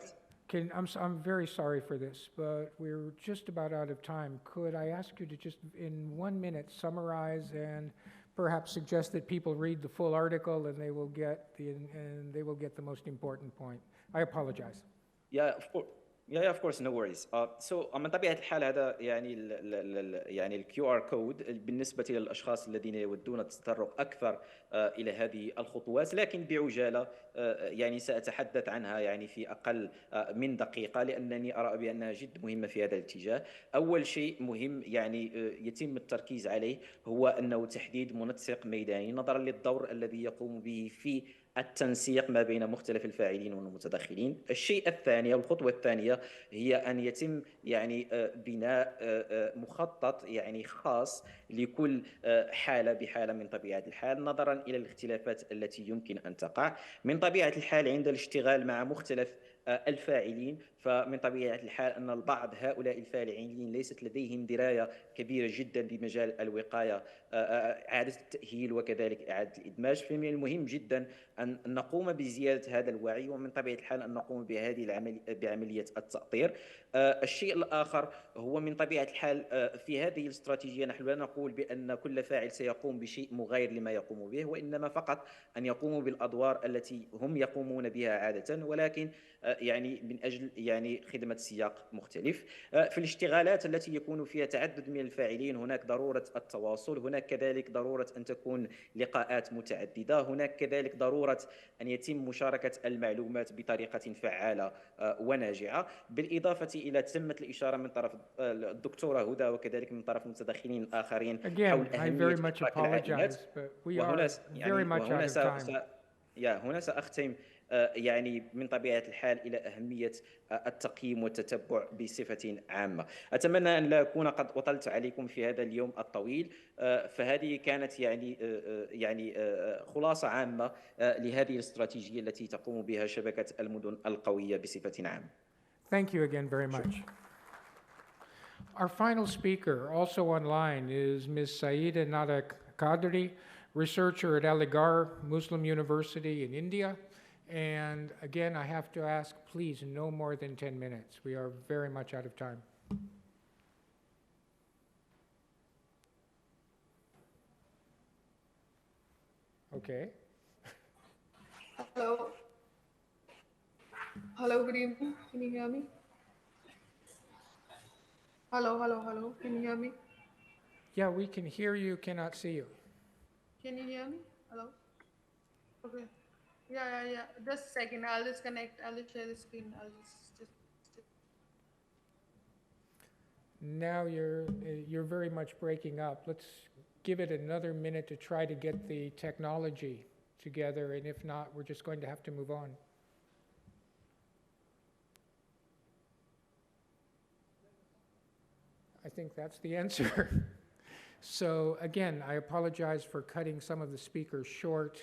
I'm very sorry for this, but we're just about out of time. Could I ask you to just in 1 minute summarize and perhaps suggest that people read the full article and they will get the most important point. I apologize. Yeah, of course. Yeah, of course, no worries. So من طبيعة الحال هذا يعني ال QR code بالنسبة للأشخاص الذين يودون التطرق أكثر إلى هذه الخطوات، لكن بعجالة يعني سأتحدث عنها يعني في أقل من دقيقة، لأنني أرى بأنها جد مهمة في هذا الاتجاه. أول شيء مهم يعني يتم التركيز عليه هو أنه تحديد منسق ميداني نظرا للدور الذي يقوم به في التنسيق ما بين مختلف الفاعلين والمتدخلين. الشيء الثاني أو الخطوة الثانية هي أن يتم يعني بناء مخطط يعني خاص لكل حالة بحالة من طبيعة الحال، نظرا إلى الاختلافات التي يمكن أن تقع. من طبيعة الحال عند الاشتغال مع مختلف الفاعلين، فمن طبيعة الحال أن البعض هؤلاء الفاعلين ليست لديهم دراية كبيرة جدا بمجال الوقاية، إعادة التأهيل وكذلك إعادة الإدماج. فمن المهم جدا أن نقوم بزيادة هذا الوعي، ومن طبيعة الحال أن نقوم بعملية التأطير. الشيء الآخر هو من طبيعة الحال في هذه الاستراتيجية نحن لا نقول بأن كل فاعل سيقوم بشيء مغاير لما يقوم به، وإنما فقط أن يقوموا بالأدوار التي هم يقومون بها عادة، ولكن يعني من أجل يعني خدمة سياق مختلف. في الاشتغالات التي يكون فيها تعدد من الفاعلين هناك ضرورة التواصل، هناك كذلك ضرورة أن تكون لقاءات متعددة، هناك كذلك ضرورة أن يتم مشاركة المعلومات بطريقة فعالة وناجعة، بالإضافة إلى تمت الإشارة من طرف الدكتورة هدى وكذلك من طرف المتدخلين الآخرين حول أهمية إدراك العائلات. وهنا هنا سأختم يعني من طبيعة الحال إلى أهمية التقييم والتتبع بصفة عامة. أتمنى أن لا أكون قد أطلت عليكم في هذا اليوم الطويل، فهذه كانت يعني خلاصة عامة لهذه الاستراتيجية التي تقوم بها شبكة المدن القوية بصفة عامة. Thank you again very much. Our final speaker, also online, is Ms. Saeeda Nada Qadri, researcher at Aligarh Muslim University in India. And again, I have to ask, please, no more than 10 minutes. We are very much out of time. Okay. Hello. Hello, good evening. Can you hear me? Hello, hello, hello. Can you hear me? Yeah, we can hear you, cannot see you. Can you hear me? Hello? Okay. Yeah. Just a second. I'll just connect. I'll just share the screen. I'll just. Now you're very much breaking up. Let's give it another minute to try to get the technology together, and if not, we're just going to have to move on. I think that's the answer. So again, I apologize for cutting some of the speakers short.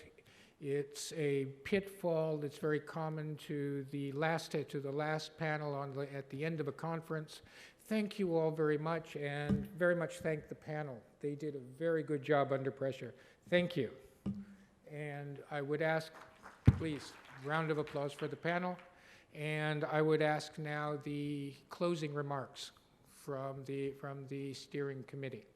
It's a pitfall that's very common to the last panel at the end of a conference. Thank you all very much, and very much thank the panel. They did a very good job under pressure. Thank you. And I would ask, please, round of applause for the panel. And I would ask now the closing remarks from the steering committee.